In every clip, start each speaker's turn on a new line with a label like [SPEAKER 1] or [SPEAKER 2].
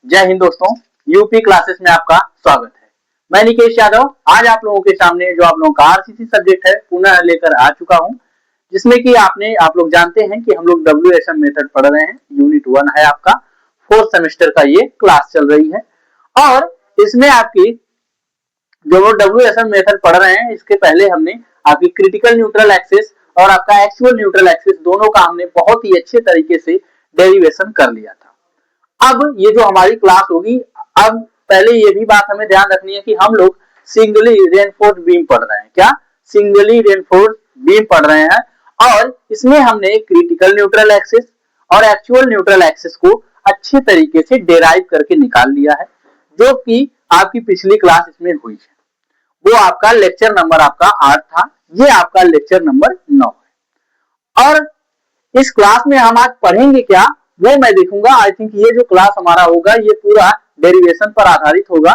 [SPEAKER 1] जय हिंद दोस्तों, UP classes में आपका स्वागत है। मैं निकेश यादव आज आप लोगों के सामने जो आप लोगों का आरसीसी सब्जेक्ट है पुनः लेकर आ चुका हूं, जिसमें कि आप लोग जानते हैं कि हम लोग WSM मेथड पढ़ रहे हैं। यूनिट 1 है आपका, 4th सेमेस्टर का ये क्लास चल रही है और इसमें आपकी जो WSM मेथड पढ़ रहे हैं, इसके पहले हमने आपकी क्रिटिकल न्यूट्रल एक्सिस और आपका एक्चुअल न्यूट्रल एक्सिस दोनों का हमने बहुत ही अच्छे तरीके से डेरिवेशन कर लिया था। अब ये जो हमारी क्लास होगी, अब पहले ये भी बात हमें ध्यान रखनी है कि हम लोग सिंगली रेनफोर्स्ड बीम पढ़ रहे हैं। क्या सिंगली रेनफोर्स्ड बीम पढ़ रहे हैं और इसमें हमने क्रिटिकल न्यूट्रल एक्सिस और एक्चुअल न्यूट्रल एक्सिस को अच्छे तरीके से डेराइव करके निकाल लिया है, जो कि आपकी पिछली क्लास इसमें हुई है। वो आपका लेक्चर नंबर आपका 8 था, ये आपका लेक्चर नंबर 9 है। और इस क्लास में हम आज पढ़ेंगे क्या, वो मैं देखूंगा। आई थिंक ये जो क्लास हमारा होगा ये पूरा डेरिवेशन पर आधारित होगा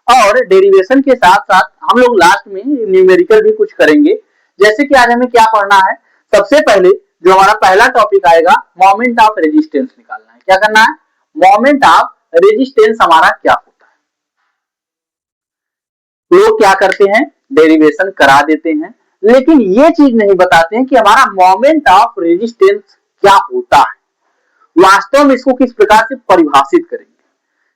[SPEAKER 1] और डेरिवेशन के साथ साथ हम लोग लास्ट में न्यूमेरिकल भी कुछ करेंगे। जैसे कि आज हमें क्या पढ़ना है, सबसे पहले जो हमारा पहला टॉपिक आएगा, मोमेंट ऑफ रेजिस्टेंस निकालना है। क्या करना है, मोमेंट ऑफ रेजिस्टेंस हमारा क्या होता है। लोग क्या करते हैं, डेरिवेशन करा देते हैं, लेकिन ये चीज नहीं बताते हैं कि हमारा मोमेंट ऑफ रेजिस्टेंस क्या होता है। वास्तव में इसको किस प्रकार से परिभाषित करेंगे,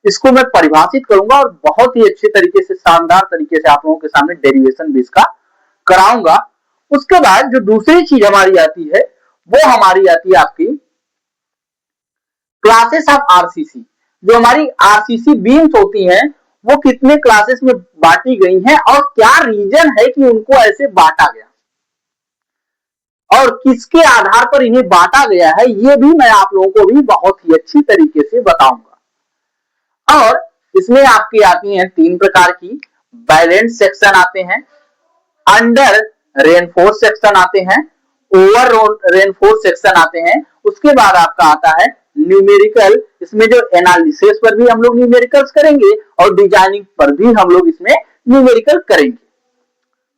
[SPEAKER 1] इसको मैं परिभाषित करूंगा और बहुत ही अच्छे तरीके से, शानदार तरीके से आप लोगों के सामने डेरिवेशन भी इसका कराऊंगा। उसके बाद जो दूसरी चीज हमारी आती है वो हमारी आती है आपकी क्लासेस ऑफ आरसीसी। जो हमारी आरसीसी बीम्स होती हैं वो कितने क्लासेस में बांटी गई हैं और क्या रीजन है कि उनको ऐसे बांटा गया और किसके आधार पर इन्हें बांटा गया है, ये भी मैं आप लोगों को भी बहुत ही अच्छी तरीके से बताऊंगा। और इसमें आपकी आती हैं 3 प्रकार की, बैलेंस सेक्शन आते हैं, अंडर रेनफोर्स सेक्शन आते हैं, ओवर रेनफोर्स सेक्शन आते हैं। उसके बाद आपका आता है न्यूमेरिकल। इसमें जो एनालिसिस पर भी हम लोग न्यूमेरिकल्स करेंगे और डिजाइनिंग पर भी हम लोग इसमें न्यूमेरिकल करेंगे।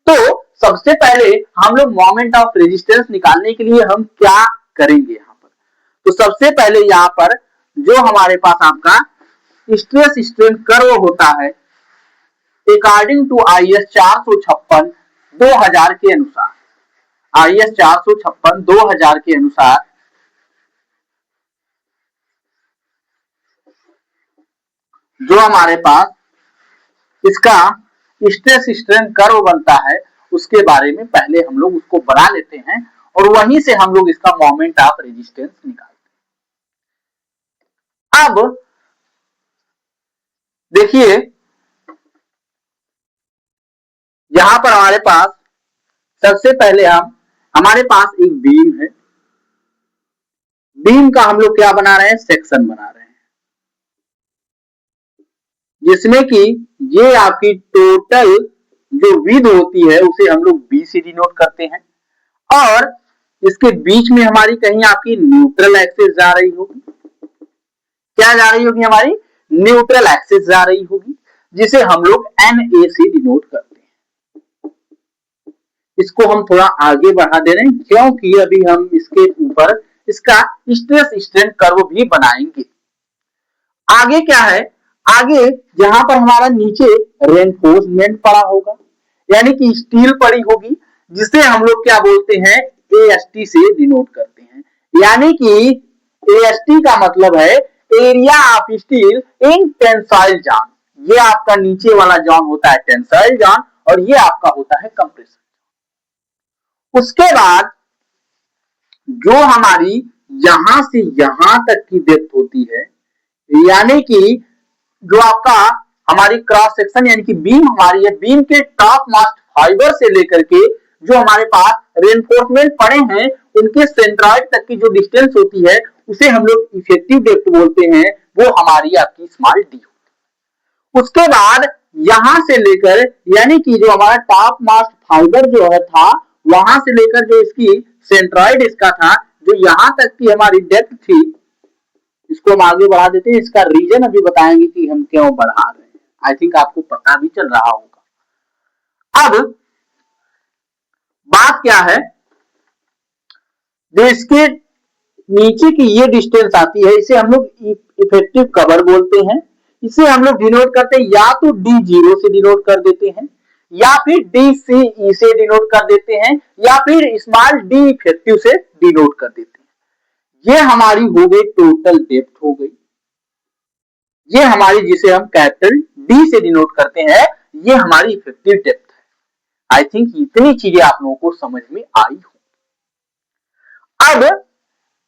[SPEAKER 1] तो सबसे पहले हम लोग मोमेंट ऑफ रेजिस्टेंस निकालने के लिए हम क्या करेंगे यहाँ पर। तो सबसे पहले यहाँ पर जो हमारे पास आपका स्ट्रेस स्ट्रेन कर्व होता है, अकॉर्डिंग टू IS 456 2000 के अनुसार, IS 456 2000 के अनुसार जो हमारे पास इसका स्ट्रेस स्ट्रेन कर्व बनता है, उसके बारे में पहले हम लोग उसको बना लेते हैं और वहीं से हम लोग इसका मोमेंट ऑफ रेजिस्टेंस निकालते हैं। अब देखिए यहां पर हमारे पास सबसे पहले हमारे पास एक बीम है। बीम का हम लोग क्या बना रहे हैं, सेक्शन बना रहे हैं, जिसमें कि ये आपकी टोटल जो विड्थ होती है उसे हम लोग बी से डिनोट करते हैं और इसके बीच में हमारी कहीं आपकी न्यूट्रल एक्सिस जा रही होगी। क्या जा रही होगी, हमारी न्यूट्रल एक्सिस जा रही होगी, जिसे हम लोग NA से डिनोट करते हैं। इसको हम थोड़ा आगे बढ़ा दे रहे हैं क्योंकि अभी हम इसके ऊपर इसका स्ट्रेस स्ट्रेन कर्व भी बनाएंगे। आगे क्या है, आगे जहां पर हमारा नीचे रेनफोर्समेंट पड़ा होगा, यानी कि स्टील पड़ी होगी, जिसे हम लोग क्या बोलते हैं, AST से डिनोट करते हैं। यानी कि AST का मतलब है area of steel in tensile John. ये आपका नीचे वाला जॉन होता है टेंसाइल जॉन और ये आपका होता है कंप्रेशन। उसके बाद जो हमारी यहां से यहां तक की डेप्थ होती है, यानी कि जो आपका हमारी क्रॉस सेक्शन यानी कि बीम हमारी है, बीम के टॉप मोस्ट फाइबर से लेकर के जो हमारे पास रेनफोर्समेंट पड़े हैं उनके सेंट्रॉइड तक की जो डिस्टेंस होती है उसे हम लोग इफेक्टिव डेप्थ बोलते हैं, वो हमारी आपकी स्मॉल डी होती है। उसके बाद यहां से लेकर यानी कि जो हमारा टॉप मोस्ट फाइबर जो है था, वहां से लेकर जो इसकी सेंट्रॉइड इसका था, जो यहां तक की हमारी डेप्थ थी, इसको हम आगे बढ़ा देते हैं। इसका रीजन अभी बताएंगे कि हम क्यों बढ़ा रहे हैं। आई थिंक आपको पता भी चल रहा होगा। अब बात क्या है, जो इसके नीचे की ये डिस्टेंस आती है इसे हम लोग इफेक्टिव कवर बोलते हैं। इसे हम लोग डिनोट करते हैं या तो D0 से डिनोट कर देते हैं, या फिर DCE से डिनोट कर देते हैं, या फिर स्मॉल d इफेक्टिव से डिनोट कर देते हैं। ये हमारी हो गई टोटल डेप्थ हो गई। ये हमारी जिसे हम कैपिटल D से डिनोट करते हैं, ये हमारी इफेक्टिव डेप्थ है। आई थिंक इतनी चीजें आप लोगों को समझ में आई हो। अब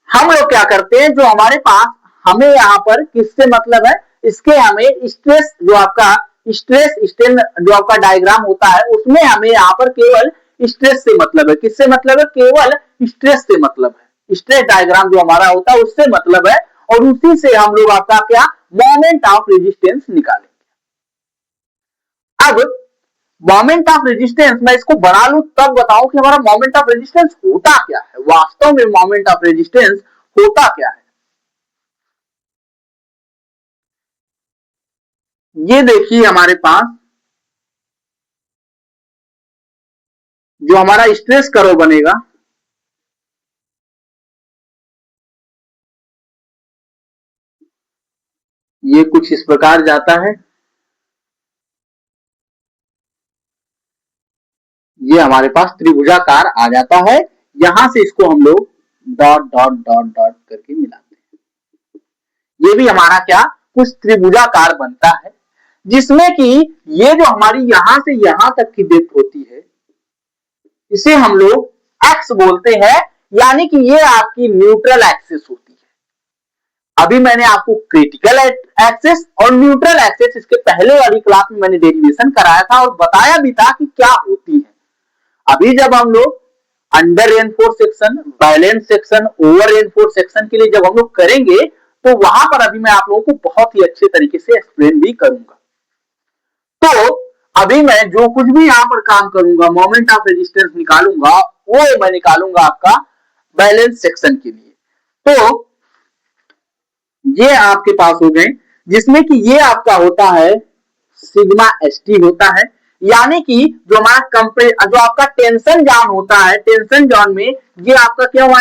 [SPEAKER 1] हम लोग क्या करते हैं, जो हमारे पास हमें यहाँ पर किससे मतलब है, इसके हमें स्ट्रेस जो आपका स्ट्रेस स्ट्रेन जो आपका डायग्राम होता है उसमें हमें यहाँ पर केवल स्ट्रेस से मतलब है। किससे मतलब है, केवल स्ट्रेस से मतलब है। स्ट्रेस डायग्राम जो हमारा होता है उससे मतलब है, और उसी से हम लोग आपका क्या मोमेंट ऑफ रेजिस्टेंस निकालेंगे। अब मोमेंट ऑफ रेजिस्टेंस मैं इसको बना लूं तब बताऊं कि हमारा मोमेंट ऑफ रेजिस्टेंस होता क्या है, वास्तव में मोमेंट ऑफ रेजिस्टेंस होता क्या है। ये देखिए हमारे पास जो हमारा स्ट्रेस कर्व बनेगा, ये कुछ इस प्रकार जाता है। ये हमारे पास त्रिभुजाकार आ जाता है। यहां से इसको हम लोग डॉट डॉट डॉट डॉट करके मिलाते हैं। ये भी हमारा क्या कुछ त्रिभुजाकार बनता है, जिसमें कि ये जो हमारी यहां से यहां तक की डेप्थ होती है इसे हम लोग एक्स बोलते हैं, यानी कि ये आपकी न्यूट्रल एक्सिस होती है। अभी मैंने आपको क्रिटिकल एक्सिस और न्यूट्रल एक्सिस इसके पहले वाली क्लास में मैंने डेरिवेशन कराया था और बताया भी था कि क्या होती है। अभी जब हम लोग under reinforce section, balance section, over reinforce section के लिए जब हम लोग करेंगे तो वहां पर अभी मैं आप लोगों को बहुत ही अच्छे तरीके से एक्सप्लेन भी करूंगा। तो अभी मैं जो कुछ भी यहां पर काम करूंगा, मोमेंट ऑफ रेजिस्टेंस निकालूंगा, वो मैं निकालूंगा आपका बैलेंस सेक्शन के लिए। तो ये आपके पास हो गए, जिसमें कि ये आपका होता है सिग्मा एसटी होता है, यानी कि जो हमारा जो आपका टेंशन जॉन होता है, टेंशन जॉन में ये आपका क्या हुआ,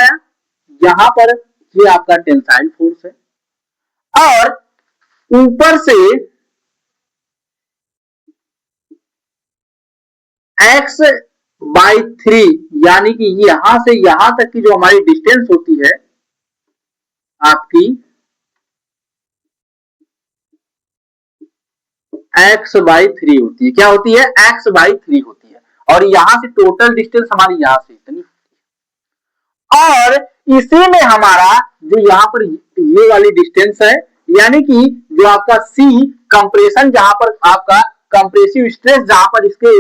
[SPEAKER 1] यहां पर ये आपका टेंसाइल फोर्स है, और ऊपर से x बाई 3 यानी कि यहां से यहां तक की जो हमारी डिस्टेंस होती है आपकी x बाई 3 होती है। क्या होती है, x बाई 3 होती है, और यहां से टोटल डिस्टेंस हमारी यहां से इतनी, और इसी में हमारा जो यहाँ पर ये वाली डिस्टेंस है, यानी कि जो आपका C कंप्रेशन जहां पर आपका कंप्रेसिव स्ट्रेस जहां पर इसके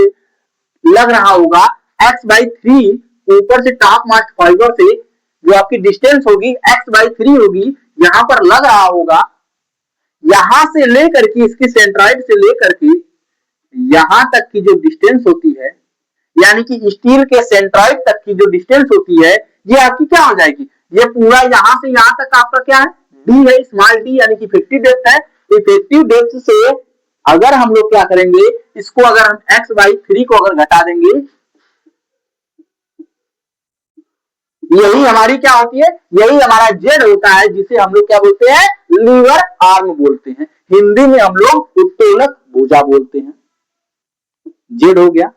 [SPEAKER 1] लग रहा होगा x बाई 3, ऊपर से टॉप मास्ट फाइबर से जो आपकी डिस्टेंस होगी x बाई 3 होगी, यहां पर लग रहा होगा। यहां से लेकर के इसकी सेंट्राइड से लेकर के यहां तक की जो डिस्टेंस होती है, यानी कि स्टील के सेंट्राइड तक की जो डिस्टेंस होती है, ये आपकी क्या हो जाएगी, ये पूरा यहां से यहां तक आपका क्या है, डी है, स्मॉल डी, यानी कि इफेक्टिव डेप्थ है। इफेक्टिव डेप्थ से अगर हम लोग क्या करेंगे, इसको अगर हम एक्स बाई 3 को अगर घटा देंगे, यही हमारी क्या होती है, यही हमारा जेड होता है, जिसे हम लोग क्या बोलते हैं, लीवर आर्म बोलते हैं। हिंदी में हम लोग उत्तोलक भुजा बोलते हैं। जेड हो गया।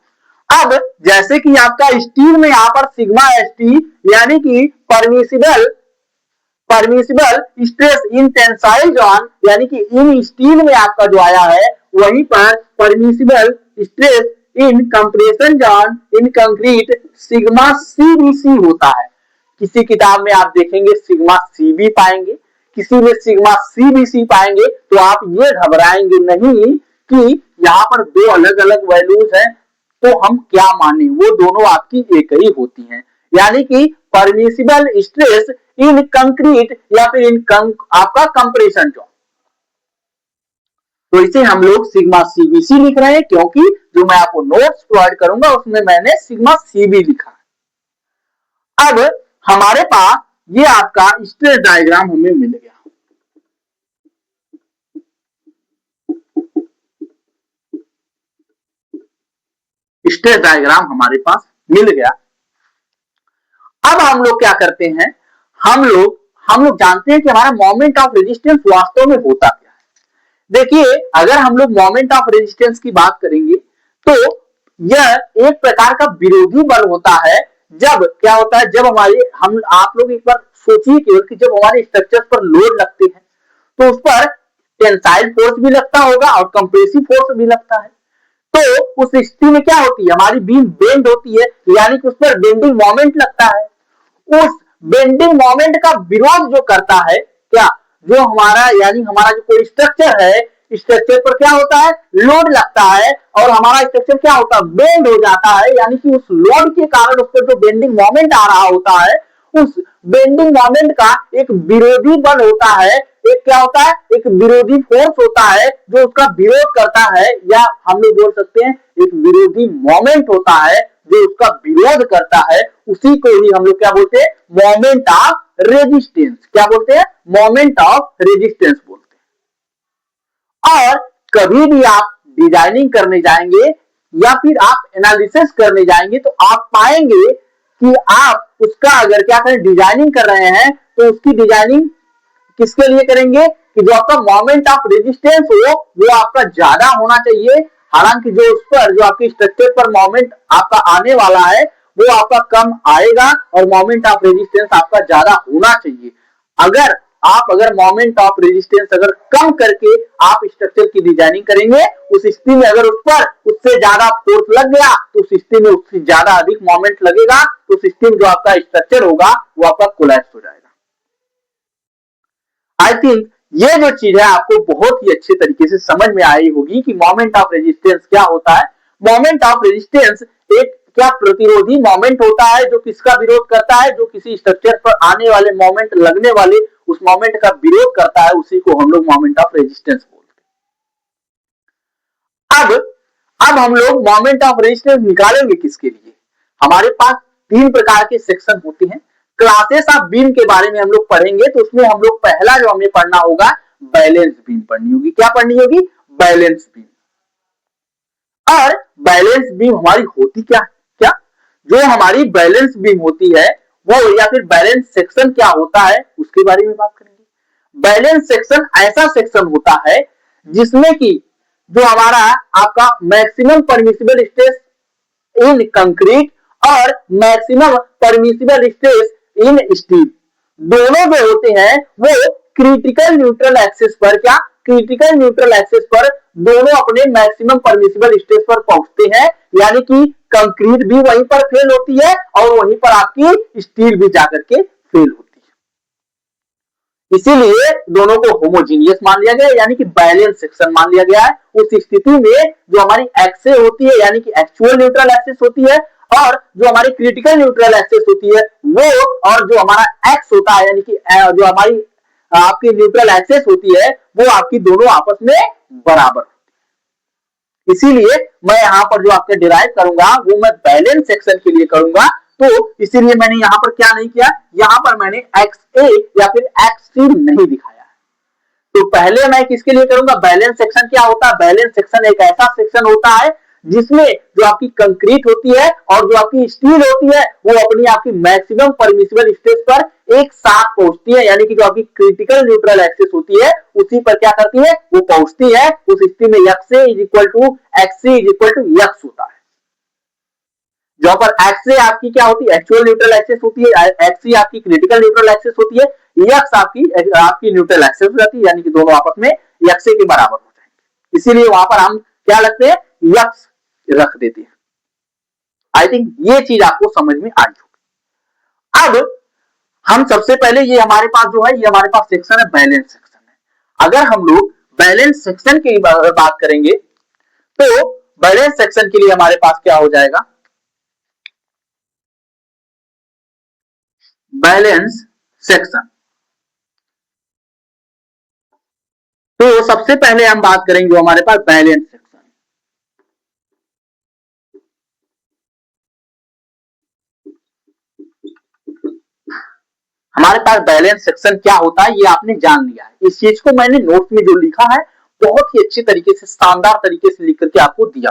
[SPEAKER 1] अब जैसे कि आपका स्टील में यहां पर सिग्मा एसटी यानी कि परमिसिबल स्ट्रेस इन टेंसाइल जॉन, यानी कि इन स्टील में आपका जो आया है, वहीं पर परमिसिबल स्ट्रेस इन कंप्रेशन जॉन इन कंक्रीट सिग्मा सीबीसी होता है। किसी किताब में आप देखेंगे सिग्मा सीबी पाएंगे, किसी में सिग्मा सीबीसी पाएंगे, तो आप ये घबराएंगे नहीं कि यहाँ पर दो अलग अलग वैल्यूज हैं तो हम क्या माने, वो दोनों आपकी एक ही होती हैं। यानी कि परमिसिबल स्ट्रेस इन कंक्रीट या फिर इन आपका कंप्रेशन जॉन, तो इसे हम लोग सिग्मा सीबीसी लिख रहे हैं, क्योंकि जो मैं आपको नोट्स प्रोवाइड करूंगा उसमें मैंने सिग्मा सीबी लिखा है। अब हमारे पास ये आपका स्ट्रेस डायग्राम हमें मिल गया। स्ट्रेस डायग्राम हमारे पास मिल गया। अब हम लोग क्या करते हैं, हम लोग जानते हैं कि हमारा मोमेंट ऑफ रेजिस्टेंस वास्तव में होता क्या है। देखिए, अगर हम लोग मोमेंट ऑफ रेजिस्टेंस की बात करेंगे तो यह एक प्रकार का विरोधी बल होता है। जब क्या होता है, जब हमारे हम आप लोग एक बार सोचिए केवल कि जब हमारे स्ट्रक्चर पर लोड लगते हैं तो उस पर टेंसाइल फोर्स भी लगता होगा और कंप्रेसिव फोर्स भी लगता है। तो उस स्थिति में क्या होती है, हमारी बीम बेंड होती है, यानी कि उस पर बेंडिंग मोमेंट लगता है। उस बेंडिंग मोमेंट का विरोध जो करता है क्या, जो हमारा यानी हमारा जो कोई स्ट्रक्चर है, स्ट्रक्चर पर क्या होता है, लोड लगता है और हमारा स्ट्रक्चर क्या होता है, बेंड हो जाता है। यानी कि उस लोड के कारण उस पर जो बेंडिंग मोमेंट आ रहा होता है, उस बेंडिंग मोमेंट का एक विरोधी बल होता है, एक क्या होता है, एक विरोधी फोर्स होता है जो उसका विरोध करता है, या हम लोग बोल सकते हैं एक विरोधी मोमेंट होता है जो उसका विरोध करता है। उसी को ही हम लोग क्या बोलते हैं, मोमेंट ऑफ रेजिस्टेंस। क्या बोलते हैं, मोमेंट ऑफ रेजिस्टेंस बोलते हैं। और कभी भी आप डिजाइनिंग करने जाएंगे या फिर आप एनालिसिस करने जाएंगे तो आप पाएंगे कि आप उसका अगर क्या करें, डिजाइनिंग कर रहे हैं तो उसकी डिजाइनिंग किसके लिए करेंगे कि जो आपका मोमेंट ऑफ रेजिस्टेंस हो वो आपका ज्यादा होना चाहिए। हालांकि जो उस पर जो आपकी स्ट्रक्चर पर मोमेंट आपका आने वाला है वो आपका कम आएगा और मोमेंट ऑफ रेजिस्टेंस आपका ज्यादा होना चाहिए। अगर मोमेंट ऑफ रेजिस्टेंस अगर कम करके आप स्ट्रक्चर की डिजाइनिंग करेंगे, उस स्थिति में अगर उस पर उससे ज्यादा फोर्स लग गया तो उस स्थिति में उससे ज्यादा अधिक मोमेंट लगेगा, तो उस स्थिति में जो आपका स्ट्रक्चर होगा वो आपका कोलैप्स हो जाएगा। आई थिंक ये जो चीज है आपको बहुत ही अच्छे तरीके से समझ में आई होगी कि मोमेंट ऑफ रेजिस्टेंस क्या होता है। मोमेंट ऑफ रेजिस्टेंस एक क्या प्रतिरोधी मोमेंट होता है जो किसका विरोध करता है, जो किसी स्ट्रक्चर पर आने वाले मोमेंट लगने वाले उस मोमेंट का विरोध करता है, उसी को हम लोग मोमेंट ऑफ रेजिस्टेंस बोलते हैं। अब हम लोग मोमेंट ऑफ रेजिस्टेंस निकालेंगे किसके लिए, हमारे पास तीन प्रकार के सेक्शन होते हैं। क्लासेस ऑफ बीम के बारे में हम लोग पढ़ेंगे तो उसमें हम लोग पहला जो हमें पढ़ना होगा, बैलेंस बीम पढ़नी होगी। क्या पढ़नी होगी, बैलेंस बीम। और बैलेंस बीम हमारी होती क्या है, क्या जो हमारी बैलेंस बीम होती है वो, या फिर बैलेंस सेक्शन क्या होता है उसके बारे में बात करेंगे। बैलेंस सेक्शन ऐसा सेक्शन होता है जिसमें कि जो हमारा आपका maximum permissible stress in concrete और maximum permissible stress in steel दोनों जो होते हैं वो क्रिटिकल न्यूट्रल एक्सिस पर, क्या क्रिटिकल न्यूट्रल एक्सिस पर दोनों अपने मैक्सिमम परमिसिबल स्ट्रेस पर पहुंचते हैं। यानी कि कंक्रीट भी वहीं पर फेल होती है और वहीं पर आपकी स्टील भी जाकर के फेल होती है। इसीलिए दोनों को होमोजीनियस मान लिया गया, यानी कि बैलेंस सेक्शन मान लिया गया है। उस स्थिति में जो हमारी एक्से होती है यानी कि एक्चुअल न्यूट्रल एक्सिस होती है, और जो हमारी क्रिटिकल न्यूट्रल एक्सिस होती है वो, और जो हमारा एक्स होता है यानी कि जो हमारी आपकी न्यूट्रल एक्सिस होती है वो आपकी दोनों आपस में बराबर। इसीलिए मैं यहाँ पर जो आपके डिराइव करूंगा वो मैं बैलेंस सेक्शन के लिए करूंगा। तो इसीलिए मैंने यहाँ पर क्या नहीं किया, यहाँ पर मैंने एक्स ए या फिर एक्स सी नहीं दिखाया है। तो पहले मैं किसके लिए करूंगा, बैलेंस सेक्शन क्या होता है, बैलेंस सेक्शन एक ऐसा सेक्शन होता है जिसमें जो आपकी कंक्रीट होती है और जो आपकी स्टील होती है वो अपनी आपकी मैक्सिमम परमिसिबल स्ट्रेस पर एक साथ पहुंचती है। यानी कि जो आपकी क्रिटिकल न्यूट्रल एक्सिस होती है उसी पर क्या करती है, वो पहुंचती है। उस स्थिति में X A is equal to X C is equal to X होता है। जहां पर एक्स ए आपकी क्या होती है, एक्चुअल न्यूट्रल एक्सिस होती है, एक्स सी आपकी क्रिटिकल न्यूट्रल एक्सिस होती है, एक्स आपकी न्यूट्रल एक्सिस हो जाती है, यानी कि दोनों आपस में एक्स ए के बराबर हो जाएंगे। इसीलिए वहां पर हम क्या लगते हैं, एक्स रख देते हैं। आई थिंक ये चीज आपको समझ में आई होगी। अब हम सबसे पहले ये हमारे पास जो है, ये हमारे पास सेक्शन है बैलेंस सेक्शन है। अगर हम लोग बैलेंस सेक्शन की बात करेंगे तो बैलेंस सेक्शन के लिए हमारे पास क्या हो जाएगा, बैलेंस सेक्शन। तो सबसे पहले हम बात करेंगे जो हमारे पास बैलेंस सेक्शन। हमारे पास बैलेंस सेक्शन क्या होता है ये आपने जान लिया है। इस चीज को मैंने नोट्स में जो लिखा है बहुत ही अच्छे तरीके से, शानदार तरीके से लिख करके आपको दिया।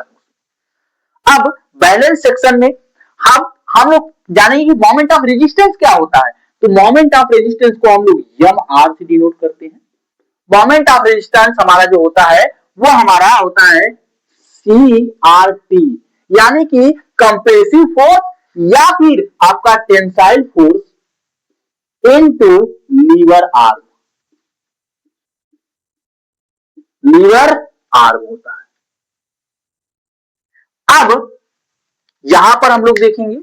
[SPEAKER 1] अब बैलेंस सेक्शन में हम लोग जानेंगे कि मोमेंट ऑफ रेजिस्टेंस क्या होता है। तो मोमेंट ऑफ रेजिस्टेंस को हम लोग एम आर से डिनोट करते हैं। मोमेंट ऑफ रेजिस्टेंस हमारा जो होता है वो हमारा होता है CRT, यानी कि कंप्रेसिव फोर्स या फिर आपका tensile force into lever arm, lever arm होता है। अब यहां पर हम लोग देखेंगे,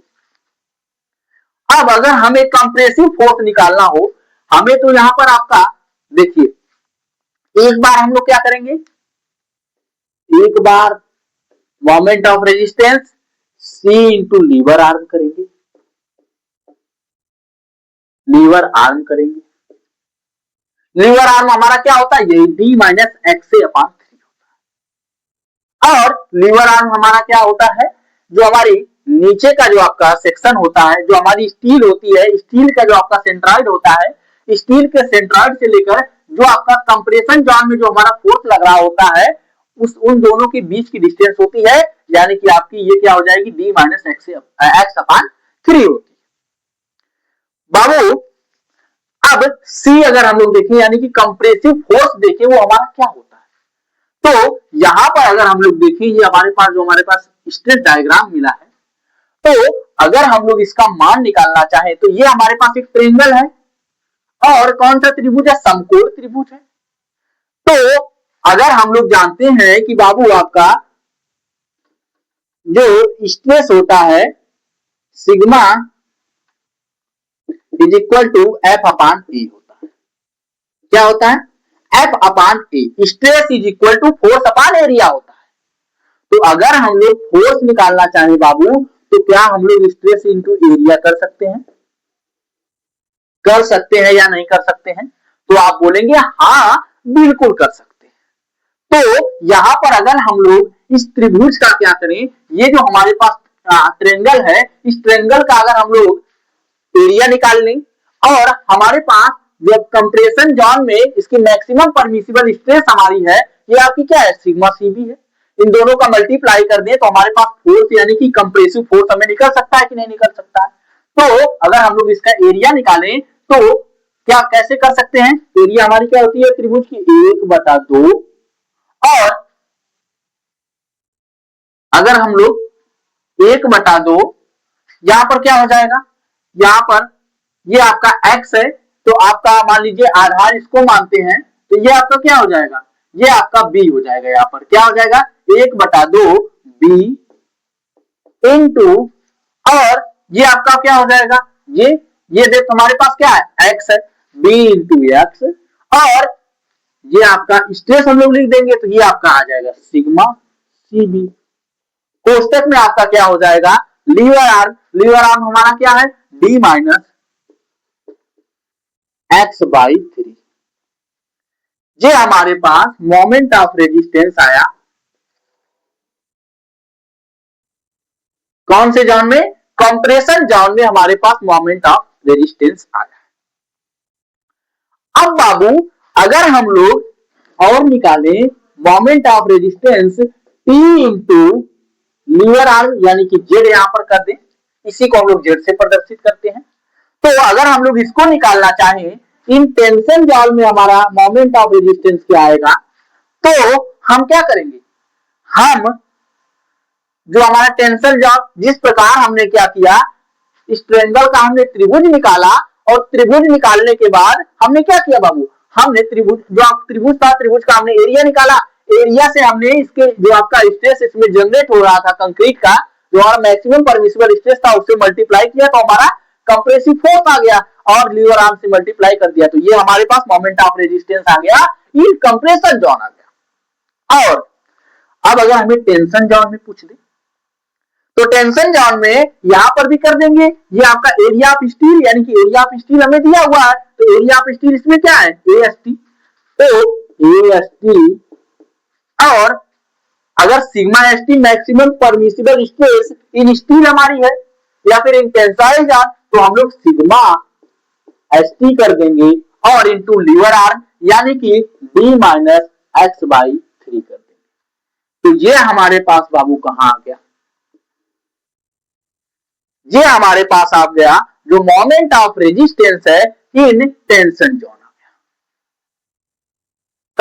[SPEAKER 1] अब अगर हमें कंप्रेसिव फोर्स निकालना हो, हमें तो यहां पर आपका देखिए, एक बार हम लोग क्या करेंगे, एक बार moment of resistance C into lever arm करेंगे, लीवर आर्म करेंगे। लीवर आर्म हमारा क्या होता है, ये D माइनस एक्स से अपान 3 होता है। और लीवर आर्म हमारा क्या होता है, जो हमारी नीचे का जो आपका सेक्शन होता है, जो हमारी स्टील होती है, स्टील का जो आपका सेंट्रॉइड होता है, स्टील के सेंट्रॉइड से लेकर जो आपका कंप्रेशन जॉन में जो हमारा फोर्स लग रहा होता है, उन दोनों के बीच की डिस्टेंस होती है, यानी कि आपकी ये क्या हो जाएगी, D माइनस एक्स अपान 3 होती है। बाबू अब C अगर हम लोग देखें, यानी कि कंप्रेसिव फोर्स देखें, वो हमारा क्या होता है, तो यहां पर अगर हम लोग देखें, ये हमारे पास जो हमारे पास स्ट्रेस डायग्राम मिला है, तो अगर हम लोग इसका मान निकालना चाहें तो ये हमारे पास एक ट्रेंगल है और कौन सा त्रिभुज है, समकोण त्रिभुज है। तो अगर हम लोग जानते हैं कि बाबू आपका जो स्ट्रेस होता है sigma is equal to F upon A होता है, क्या होता है, F upon A, stress is equal to force upon area होता है। तो अगर हम लोग फोर्स निकालना चाहें बाबू, तो क्या हम लोग स्ट्रेस इंटू एरिया कर सकते हैं, कर सकते हैं या नहीं कर सकते हैं, तो आप बोलेंगे हाँ बिल्कुल कर सकते हैं। तो यहां पर अगर हम लोग इस त्रिभुज का क्या करें, ये जो हमारे पास ट्रेंगल है, इस ट्रेंगल का अगर हम लोग एरिया निकाल लें, और हमारे पास जब कंप्रेशन जोन में इसकी मैक्सिमम परमिसिबल स्ट्रेस हमारी है, ये आपकी क्या है, सिग्मा सीबी है, इन दोनों का मल्टीप्लाई कर दें तो हमारे पास फोर्स यानी कि कंप्रेसिव फोर्स हमें निकल सकता है कि नहीं निकल सकता है। तो अगर हम लोग इसका एरिया निकालें तो क्या कैसे कर सकते हैं, एरिया हमारी क्या होती है त्रिभुज की 1/2, और अगर हम लोग 1/2, यहां पर क्या हो जाएगा, यहां पर ये आपका x है, तो आपका मान लीजिए आधार इसको मानते हैं, तो ये आपका क्या हो जाएगा, ये आपका b हो जाएगा, यहां पर क्या हो जाएगा 1/2 b इंटू, और ये आपका क्या हो जाएगा, ये देखो हमारे पास क्या है x है, b इंटू एक्स, और ये आपका स्ट्रेस हम लोग लिख देंगे, तो ये आपका आ जाएगा सिग्मा सीबी। कोष्टक में आपका क्या हो जाएगा, लीवर आर्म हमारा क्या है, D माइनस एक्स बाई 3। ये हमारे पास मोमेंट ऑफ रेजिस्टेंस आया कौन से जोन में, कंप्रेशन जोन में हमारे पास मोमेंट ऑफ रेजिस्टेंस आया। अब बाबू अगर हम लोग और निकालें moment of resistance T into lever arm, यानी कि जेड यहां पर कर दें, इसी को हम लोग जेड से प्रदर्शित करते हैं। तो अगर हम लोग इसको निकालना चाहें, इन टेंशन जोन में हमारा मोमेंट ऑफ रेजिस्टेंस क्या आएगा, तो हम क्या करेंगे, हम जो हमारा टेंशन जोन, जिस प्रकार हमने क्या किया, इस ट्रेंगल का हमने त्रिभुज निकाला, और त्रिभुज निकालने के बाद हमने क्या किया बाबू, हमने त्रिभुज जो त्रिभुज था, त्रिभुज का हमने एरिया निकाला, एरिया से हमने इसके जो आपका स्ट्रेस इसमें जनरेट हो रहा था कंक्रीट का, जो हमारा मैक्सिमम परमिसिबल स्ट्रेस था, उससे मल्टीप्लाई किया तो हमारा कंप्रेसिव फोर्स आ गया, और लीवर आर्म से मल्टीप्लाई कर दिया, तो ये हमारे पास मोमेंट ऑफ रेजिस्टेंस आ गया इन कंप्रेशन जोन आ गया। और अब अगर हमें टेंशन जोन में पूछ दे, तो टेंशन जोन में यहां पर भी कर देंगे, ये आपका एरिया ऑफ स्टील, यानी कि एरिया ऑफ स्टील हमें दिया हुआ है, तो एरिया ऑफ स्टील इसमें क्या है, AST, तो AST, और अगर sigma ST maximum permissible stress in steel हमारी है, या फिर इन टेंसाइल जोन, तो हम लोग सिग्मा एसटी कर देंगे, और इंटू लीवर आर्म यानी कि D माइनस एक्स बाई 3 कर देंगे। तो ये हमारे पास बाबू कहां आ गया, ये हमारे पास आ गया जो मोमेंट ऑफ रेजिस्टेंस है इन टेंशन जोन आ गया।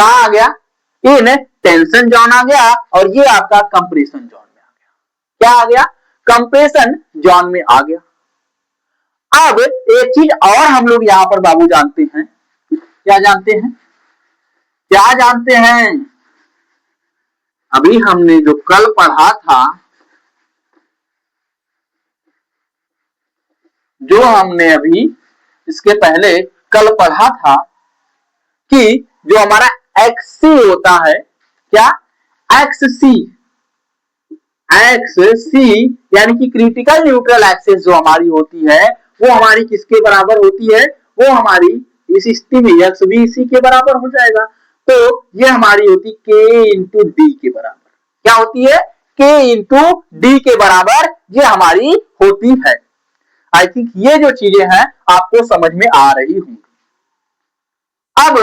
[SPEAKER 1] कहां आ गया, इन टेंशन जोन आ गया, और ये आपका कंप्रेशन जोन में आ गया। क्या आ गया, कंप्रेशन जोन में आ गया। अब एक चीज और हम लोग यहां पर बाबू जानते हैं, क्या जानते हैं, क्या जानते हैं, अभी हमने जो कल पढ़ा था, जो हमने अभी इसके पहले कल पढ़ा था कि जो हमारा एक्ससी होता है, क्या, एक्ससी, एक्ससी यानी कि क्रिटिकल न्यूट्रल एक्सिस जो हमारी होती है वो हमारी किसके बराबर होती है, वो हमारी इस स्थिति में एक्स भी इसी के बराबर हो जाएगा। तो ये हमारी होती के इंटू डी के बराबर। क्या होती है, के इंटू डी के बराबर ये हमारी होती है। आई थिंक ये जो चीजें हैं आपको समझ में आ रही होंगी। अब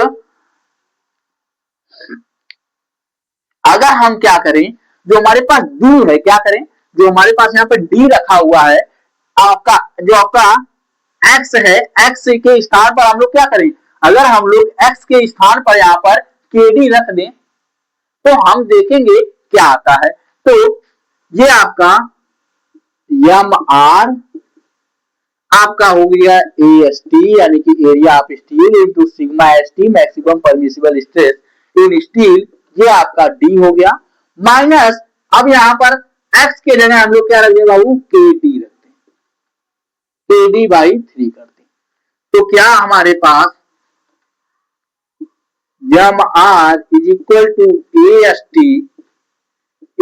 [SPEAKER 1] अगर हम क्या करें, जो हमारे पास डी है, क्या करें, जो हमारे पास यहाँ पे डी रखा हुआ है, आपका जो आपका एक्स है, एक्स के स्थान पर हम लोग क्या करें, अगर हम लोग एक्स के स्थान पर यहाँ पर के डी रख दें तो हम देखेंगे क्या आता है। तो ये आपका एम आर आपका हो गया ए एस टी यानी कि area of steel into sigma S T maximum permissible stress in steel, ये आपका डी हो गया, माइनस अब यहां पर एक्स के जगह हम लोग क्या रख दें बाबू, के डी रखते हैं, के डी बाई 3 करते हैं। तो क्या हमारे पास M R is equal to A S T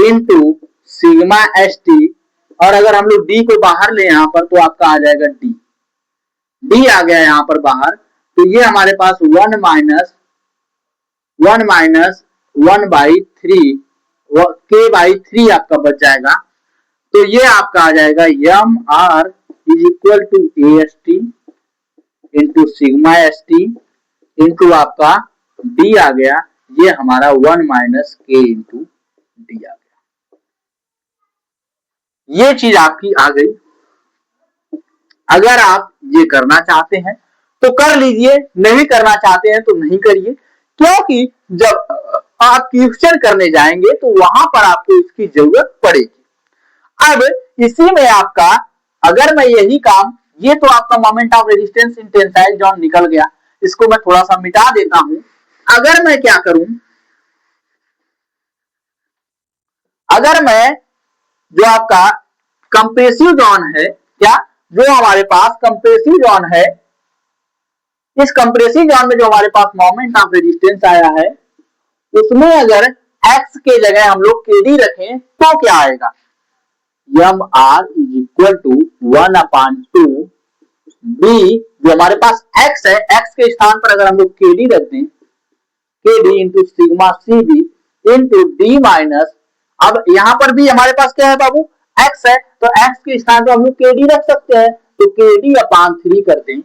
[SPEAKER 1] into sigma S T, और अगर हम लोग डी को बाहर ले यहां पर तो आपका आ जाएगा डी, डी आ गया यहां पर बाहर, तो ये हमारे पास 1 माइनस 1 बाई 3 के बाई 3 आपका बच जाएगा। तो ये आपका आ जाएगा M R is equal to A S T into sigma S T into आपका डी आ गया, ये हमारा 1 माइनस के इंटू डी आ गया। ये चीज आपकी आ गई। अगर आप ये करना चाहते हैं तो कर लीजिए, नहीं करना चाहते हैं तो नहीं करिए, क्योंकि जब आप क्वेश्चन करने जाएंगे तो वहां पर आपको इसकी जरूरत पड़ेगी। अब इसी में आपका, अगर मैं यही काम, ये तो आपका moment of resistance in tensile zone निकल गया, इसको मैं थोड़ा सा मिटा देता हूं। अगर मैं क्या करूं, अगर मैं जो आपका कंप्रेसिव जोन है, क्या, जो हमारे पास कंप्रेसिव जोन है, इस कंप्रेसिव जोन में जो हमारे पास मोमेंट ऑफ रेजिस्टेंस आया है, उसमें अगर x के जगह हम लोग के डी रखें तो क्या आएगा, M R is equal to 1/2 B, जो हमारे पास x है, x के स्थान पर अगर हम लोग के डी रख दें, K D into sigma C B into D minus, अब यहां पर भी हमारे पास क्या है बाबू, x है, तो x के स्थान पर हम लोग के डी रख सकते हैं, तो के डी अपान 3 करते हैं,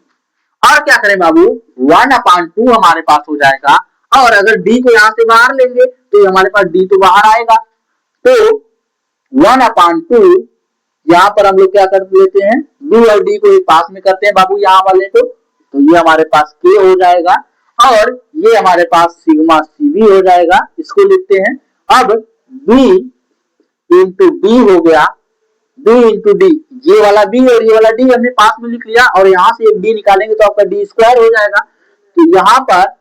[SPEAKER 1] और क्या करें बाबू, 1/2 हमारे पास हो जाएगा, और अगर डी को यहां से बाहर लेंगे तो हमारे पास डी तो बाहर आएगा, तो 1/2 यहां पर हम लोग क्या कर लेते हैं, बी और डी को पास में करते हैं बाबू यहां वाले को, तो ये हमारे पास के हो जाएगा, और ये हमारे पास सिग्मा सी भी हो जाएगा, इसको लिखते हैं। अब बी इंटू डी हो गया, बी इंटू डी, ये वाला बी और ये वाला डी हमने पास में लिख लिया, और यहां से एक डी निकालेंगे तो आपका डी स्क्वायर हो जाएगा, तो यहां पर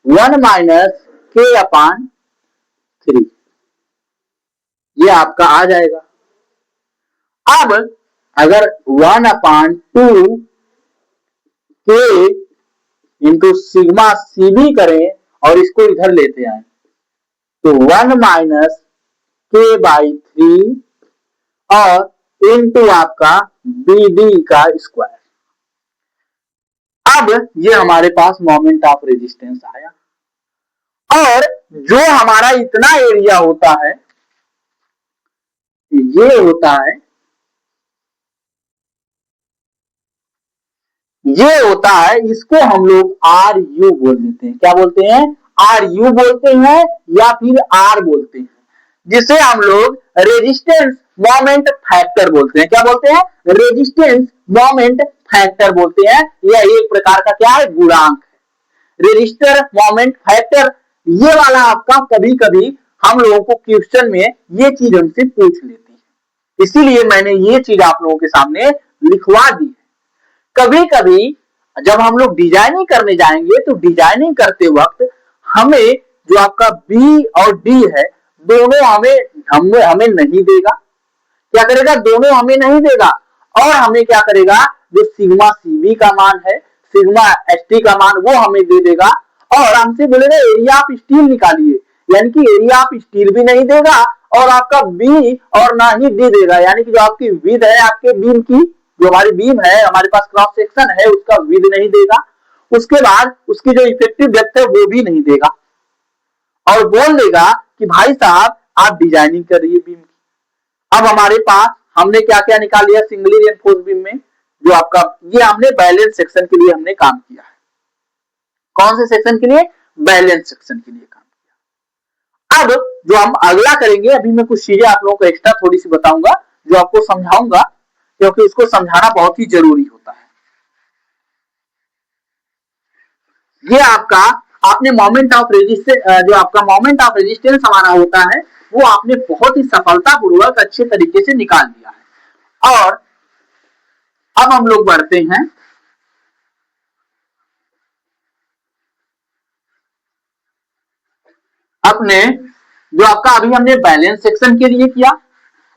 [SPEAKER 1] 1 माइनस के अपान 3 ये आपका आ जाएगा। अब अगर 1/2 के इंटू सिग्मा सी बी करें और इसको इधर लेते आए तो 1 माइनस के बाई 3 और इनटू आपका बी डी का स्क्वायर। अब ये हमारे पास मोमेंट ऑफ रेजिस्टेंस आया, और जो हमारा इतना एरिया होता है, ये होता है, ये होता है, इसको हम लोग आर यू बोल देते हैं। क्या बोलते हैं, आर यू बोलते हैं या फिर आर बोलते हैं, जिसे हम लोग रेजिस्टेंस मोमेंट फैक्टर बोलते हैं। क्या बोलते हैं, रेजिस्टेंस मोमेंट फैक्टर बोलते हैं। यह एक प्रकार का क्या है, गुणांक है। रेजिस्टर मोमेंट फैक्टर ये वाला आपका कभी कभी हम लोगों को क्वेश्चन में ये चीज हमसे पूछ लेती है, इसीलिए मैंने ये चीज आप लोगों के सामने लिखवा दी है। कभी कभी जब हम लोग डिजाइनिंग करने जाएंगे तो डिजाइनिंग करते वक्त हमें जो आपका बी और डी है दोनों हमें नहीं देगा। क्या करेगा? दोनों हमें नहीं देगा और हमें क्या करेगा, जो सिग्मा सीबी का मान है, सिग्मा एसटी का मान वो हमें दे देगा और हमसे बोलेगा एरिया ऑफ स्टील निकालिए, यानी कि एरिया ऑफ स्टील भी नहीं देगा और आपका बी और ना ही डी देगा, यानी कि जो आपकी विड्थ है आपके बीम की, जो हमारी बीम है हमारे पास क्रॉस सेक्शन है उसका विड्थ नहीं देगा, उसके बाद उसकी जो इफेक्टिव डेप्थ है वो भी नहीं देगा और बोल देगा कि भाई साहब आप डिजाइनिंग करिए बीम की। अब हमारे पास हमने क्या क्या निकाल लिया सिंगली रेनफोर्स बीम में, जो आपका ये हमने बैलेंस सेक्शन के लिए हमने काम किया है। कौन से सेक्शन के लिए? बैलेंस सेक्शन के लिए काम किया। अब जो हम अगला करेंगे, अभी मैं कुछ चीजें आप लोगों को एक्स्ट्रा थोड़ी सी बताऊंगा जो आपको समझाऊंगा, क्योंकि इसको समझाना बहुत ही जरूरी होता है। ये आपका आपने मोमेंट ऑफ रेजिस्टेंस, जो आपका मोमेंट ऑफ रेजिस्टेंस हमारा होता है वो आपने बहुत ही सफलतापूर्वक अच्छे तरीके से निकाल दिया है। और अब हम लोग बढ़ते हैं अपने, जो आपका अभी हमने बैलेंस सेक्शन के लिए किया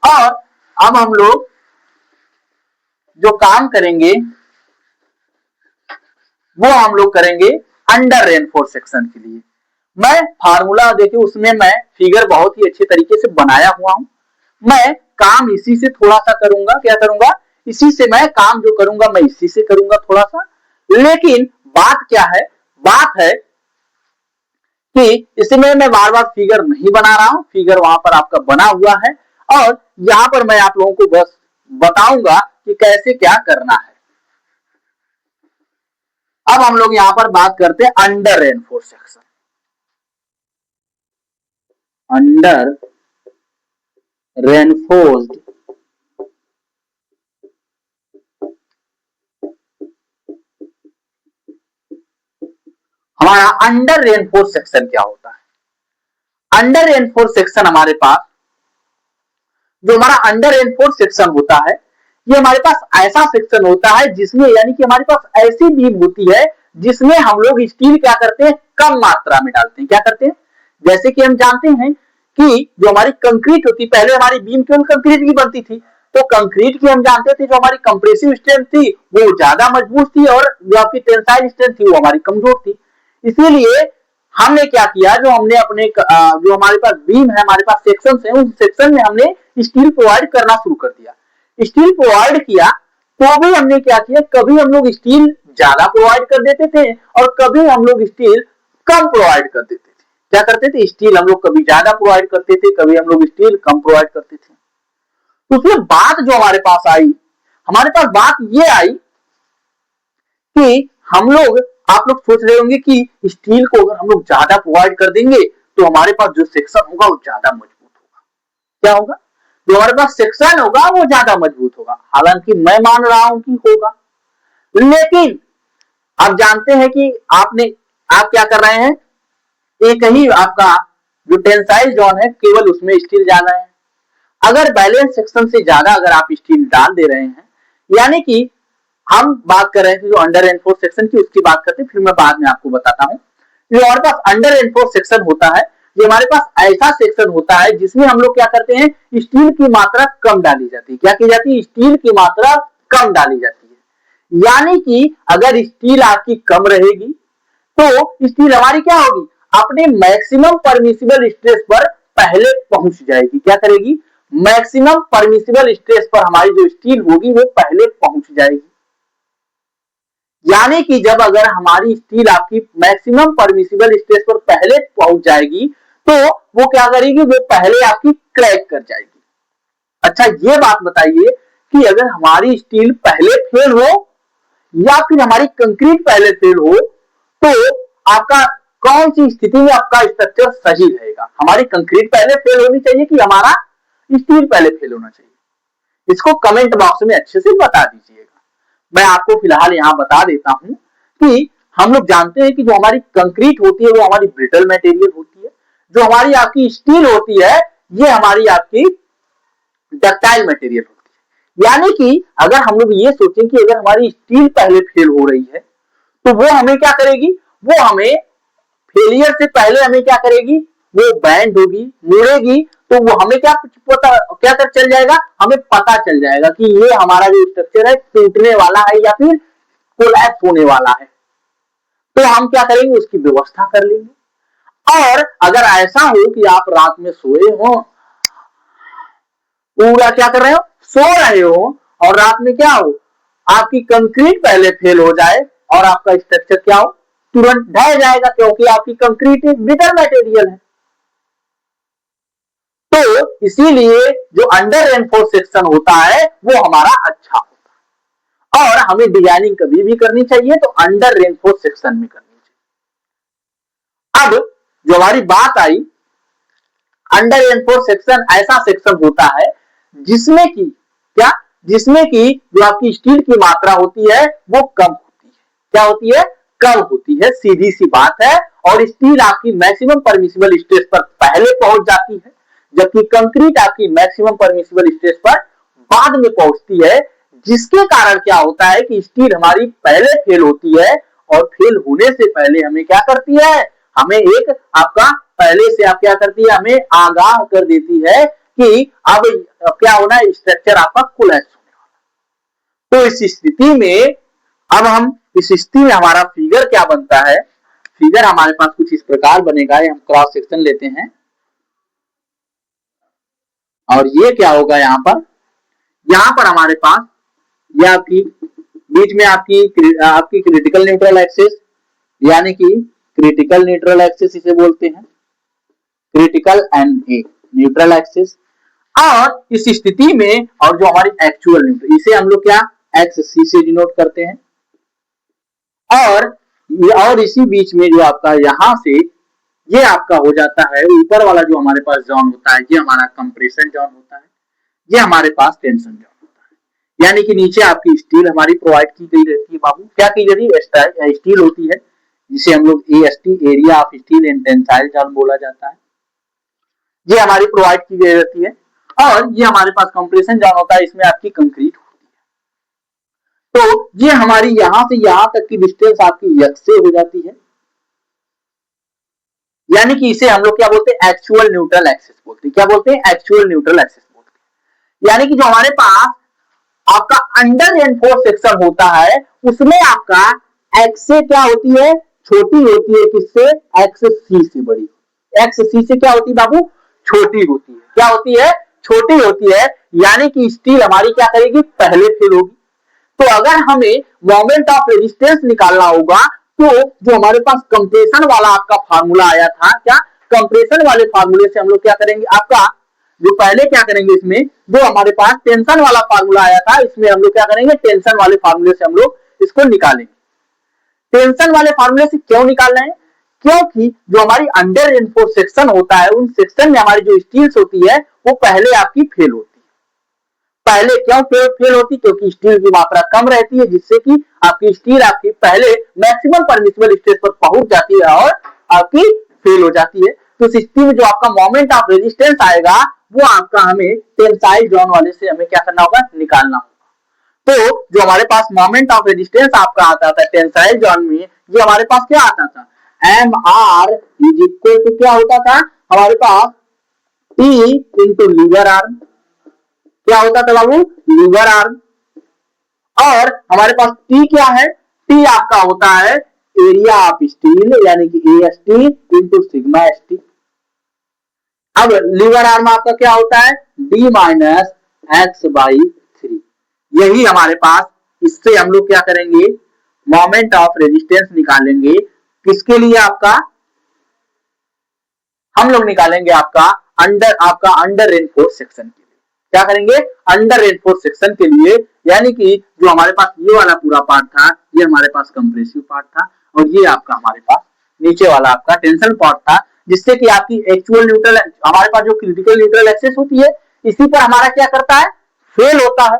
[SPEAKER 1] और अब हम लोग जो काम करेंगे वो हम लोग करेंगे अंडर रेनफोर्स सेक्शन के लिए। मैं फार्मूला देखिए उसमें मैं फिगर बहुत ही अच्छे तरीके से बनाया हुआ हूं, मैं काम इसी से थोड़ा सा करूंगा, क्या करूंगा, इसी से मैं काम जो करूंगा मैं इसी से करूंगा थोड़ा सा। लेकिन बात क्या है, बात है कि इसमें मैं बार बार फिगर नहीं बना रहा हूं, फिगर वहां पर आपका बना हुआ है और यहां पर मैं आप लोगों को बस बताऊंगा कि कैसे क्या करना है। अब हम लोग यहां पर बात करते हैं under reinforce section. Under reinforced हमारा अंडर रेनफोर्स सेक्शन क्या होता है? अंडर रेनफोर्स सेक्शन हमारे पास, जो हमारा अंडर रेनफोर्स सेक्शन होता है ये हमारे पास ऐसा सेक्शन होता है जिसमें, यानी कि हमारे पास ऐसी बीम होती है जिसमें हम लोग स्टील क्या करते हैं, कम मात्रा में डालते हैं। क्या करते हैं? जैसे कि हम जानते हैं कि जो हमारी कंक्रीट होती, पहले हमारी बीम केवल कंक्रीट की बनती थी, तो कंक्रीट की हम जानते थे जो हमारी कंप्रेसिव स्ट्रेंथ थी वो ज्यादा मजबूत थी और जो आपकी टेंसाइल स्ट्रेंथ थी वो हमारी कमजोर थी। इसीलिए हमने क्या किया, जो हमने अपने जो हमारे पास बीम है, हमारे पास सेक्शन है, उस सेक्शन में हमने स्टील प्रोवाइड करना शुरू कर दिया। स्टील प्रोवाइड किया तो भी हमने क्या किया, कभी हम लोग स्टील ज्यादा प्रोवाइड कर देते थे और कभी हम लोग स्टील कम प्रोवाइड कर देते थे। क्या करते थे? स्टील हम लोग कभी ज्यादा प्रोवाइड करते थे, कभी हम लोग स्टील कम प्रोवाइड करते थे। तो उसमें बात जो हमारे पास आई, हमारे पास बात ये आई कि हम लोग, आप लोग सोच रहे होंगे कि स्टील को अगर हम लोग ज्यादा प्रोवाइड कर देंगे तो हमारे पास जो सेक्शन होगा वो ज्यादा मजबूत होगा। क्या होगा? जो हमारे पास सेक्शन होगा वो ज्यादा मजबूत होगा। हालांकि मैं मान रहा हूं कि होगा, लेकिन आप जानते हैं कि आप क्या कर रहे हैं, एक ही आपका जो टेंसाइल जोन है केवल उसमें स्टील ज्यादा है। अगर बैलेंस सेक्शन से ज्यादा अगर आप स्टील डाल दे रहे हैं, यानी कि हम बात कर रहे थे जो अंडर रेनफोर्स सेक्शन की, उसकी बात करते हैं, फिर मैं बाद में आपको बताता हूं। जो हमारे पास अंडर रेनफोर्स सेक्शन होता है, ये हमारे पास ऐसा सेक्शन होता है जिसमें हम लोग क्या करते हैं, स्टील की मात्रा कम डाली जाती है। क्या की जाती है? स्टील की मात्रा कम डाली जाती है। यानी कि अगर स्टील आपकी कम रहेगी तो स्टील हमारी क्या होगी, अपने मैक्सिमम परमिसिबल स्ट्रेस पर पहले पहुंच जाएगी। क्या करेगी? मैक्सिमम परमिसिबल स्ट्रेस पर हमारी जो स्टील होगी वो पहले पहुंच जाएगी। यानी कि जब अगर हमारी स्टील आपकी मैक्सिमम परमिसिबल स्ट्रेस पर पहले पहुंच जाएगी तो वो क्या करेगी, वो पहले आपकी क्रैक कर जाएगी। अच्छा ये बात बताइए कि अगर हमारी स्टील पहले फेल हो या फिर हमारी कंक्रीट पहले फेल हो तो आपका कौन सी स्थिति में आपका स्ट्रक्चर सही रहेगा? हमारी कंक्रीट पहले फेल होनी चाहिए कि हमारा स्टील पहले फेल होना चाहिए? इसको कमेंट बॉक्स में अच्छे से बता दीजिएगा। मैं आपको फिलहाल यहां बता देता हूं कि हम लोग जानते हैं कि जो हमारी कंक्रीट होती है वो हमारी ब्रिटल मटेरियल होती है, जो हमारी आपकी स्टील होती है ये हमारी आपकी डक्टाइल मटेरियल होती है। यानी कि अगर हम लोग ये सोचें कि अगर हमारी स्टील पहले फेल हो रही है तो वो हमें क्या करेगी, वो हमें फेलियर से पहले हमें क्या करेगी, वो बैंड होगी, मुड़ेगी, तो वो हमें क्या पता क्या कर चल जाएगा, हमें पता चल जाएगा कि ये हमारा जो स्ट्रक्चर है टूटने वाला है या फिर कोलैप्स होने वाला है। तो हम क्या करेंगे, उसकी व्यवस्था कर लेंगे। और अगर ऐसा हो कि आप रात में सोए हो, पूरा क्या कर रहे हो, सो रहे हो, और रात में क्या हो, आपकी कंक्रीट पहले फेल हो जाए और आपका स्ट्रक्चर क्या हो, तुरंत ढह जाएगा, क्योंकि आपकी कंक्रीट एक ब्रिटल मटेरियल है। तो इसीलिए जो अंडर रेनफोर्स सेक्शन होता है वो हमारा अच्छा होता है, और हमें डिजाइनिंग कभी भी करनी चाहिए तो अंडर रेनफोर्स सेक्शन में करनी चाहिए। अब जो हमारी बात आई, अंडर रेनफोर्स सेक्शन ऐसा सेक्शन होता है जिसमें कि क्या, जिसमें कि जो आपकी स्टील की मात्रा होती है वो कम होती है। क्या होती है, कम होती है, सीधी सी बात है। और स्टील आपकी मैक्सिमम परमिसिबल स्ट्रेस पर पहले पहुंच जाती है, जबकि कंक्रीट आपकी मैक्सिमम परमिसिबल स्ट्रेस पर बाद में पहुंचती है, जिसके कारण क्या होता है कि स्टील हमारी पहले फेल होती है, और फेल होने से पहले हमें क्या करती है, हमें एक आपका पहले से आप क्या करती है, हमें आगाह कर देती है कि अब क्या होना है, स्ट्रक्चर आपका कोलैप्स होने वाला। तो इस स्थिति में अब हम इस स्थिति में हमारा फिगर क्या बनता है, फिगर हमारे पास कुछ इस प्रकार बनेगा। हम क्रॉस सेक्शन लेते हैं और ये क्या होगा, यहां पर हमारे पास ये आपकी बीच में आपकी क्रिटिकल न्यूट्रल एक्सिस, यानी कि क्रिटिकल न्यूट्रल एक्सिस इसे बोलते हैं, क्रिटिकल एंड न्यूट्रल एक्सिस। और इस स्थिति में और जो हमारी एक्चुअल न्यूट्रल, इसे हम लोग क्या एक्स सी से डिनोट करते हैं। और इसी बीच में जो आपका यहां से ये आपका हो जाता है, ऊपर वाला जो हमारे पास जोन होता है ये हमारा कंप्रेशन जोन होता है, ये हमारे पास टेंशन जोन होता है। यानी कि नीचे आपकी स्टील हमारी प्रोवाइड की गई रहती है बाबू, क्या की गई स्टील होती है, जिसे हम लोग AST, area of steel and tensile zone बोला जाता है, ये हमारी प्रोवाइड की गई रहती है। और ये हमारे पास कंप्रेशन जोन होता है, इसमें आपकी कंक्रीट होती है। तो ये हमारी यहां से यहां तक की डिस्टेंस आपकी यक्स से हो जाती है, यानी कि इसे हम लोग क्या बोलते हैं, एक्चुअल न्यूट्रल एक्सिस बोलते हैं। क्या बोलते हैं, एक्चुअल न्यूट्रल एक्सिस बोलते हैं। यानी कि जो हमारे पास आपका अंडर रेनफोर्स सेक्शन होता है उसमें आपका एक्स से क्या होती है, छोटी होती है, किससे, एक्स सी से बड़ी, एक्स सी से क्या होती है बाबू, छोटी होती है। क्या होती है, छोटी होती है। यानी कि स्टील हमारी क्या करेगी, पहले फेल होगी। तो अगर हमें मोमेंट ऑफ रेजिस्टेंस निकालना होगा तो जो हमारे पास कंप्रेशन वाला आपका फार्मूला आया था, क्या कंप्रेशन वाले फार्मूले से हम लोग क्या करेंगे, आपका जो पहले क्या करेंगे, इसमें जो हमारे पास टेंशन वाला फार्मूला आया था, इसमें हम लोग क्या करेंगे, टेंशन वाले फार्मूले से हम लोग इसको निकालेंगे। टेंशन वाले फार्मूले से क्यों निकालना है, क्योंकि जो हमारी अंडर रेनफोर्स सेक्शन होता है उन सेक्शन में हमारी जो स्टील्स होती है वो पहले आपकी फेल होती है। पहले क्यों फेल होती, क्योंकि स्टील की मात्रा कम रहती है, जिससे कि आपकी स्टील आपकी पहले मैक्सिमम परमिसिबल स्टेज पर पहुंच जाती है और आपकी फेल हो जाती है। तो स्टील में जो आपका मोमेंट ऑफ रेजिस्टेंस आएगा वो आपका हमें टेंसाइल जोन वाले से हमें क्या करना होगा, निकालना होगा। तो जो हमारे पास मोमेंट ऑफ रेजिस्टेंस आपका आता था टेंसाइल जोन में, ये हमारे पास क्या आता था, M R is equal to क्या होता था हमारे पास, टी इंटू लीवर आर्म। क्या होता था बाबू, लीवर आर्म। और हमारे पास टी क्या है, टी आपका होता है एरिया ऑफ स्टील, यानी कि एएसटी इंटू सिग्मा एसटी। अब लीवर आर्म आपका क्या होता है, डी माइनस एक्स बाई 3। यही हमारे पास, इससे हम लोग क्या करेंगे, मोमेंट ऑफ रेजिस्टेंस निकालेंगे। किसके लिए, आपका हम लोग निकालेंगे आपका अंडर रेनफोर्स सेक्शन के लिए। क्या करेंगे, अंडर रेनफोर्स सेक्शन के लिए। यानी कि जो हमारे पास ये वाला पूरा पार्ट था ये हमारे पास कंप्रेसिव पार्ट था, और ये आपका हमारे पास नीचे वाला आपका टेंशन पार्ट था, जिससे कि आपकी एक्चुअल न्यूट्रल, हमारे पास जो क्रिटिकल न्यूट्रल एक्सिस होती है इसी पर हमारा क्या करता है, फेल होता है।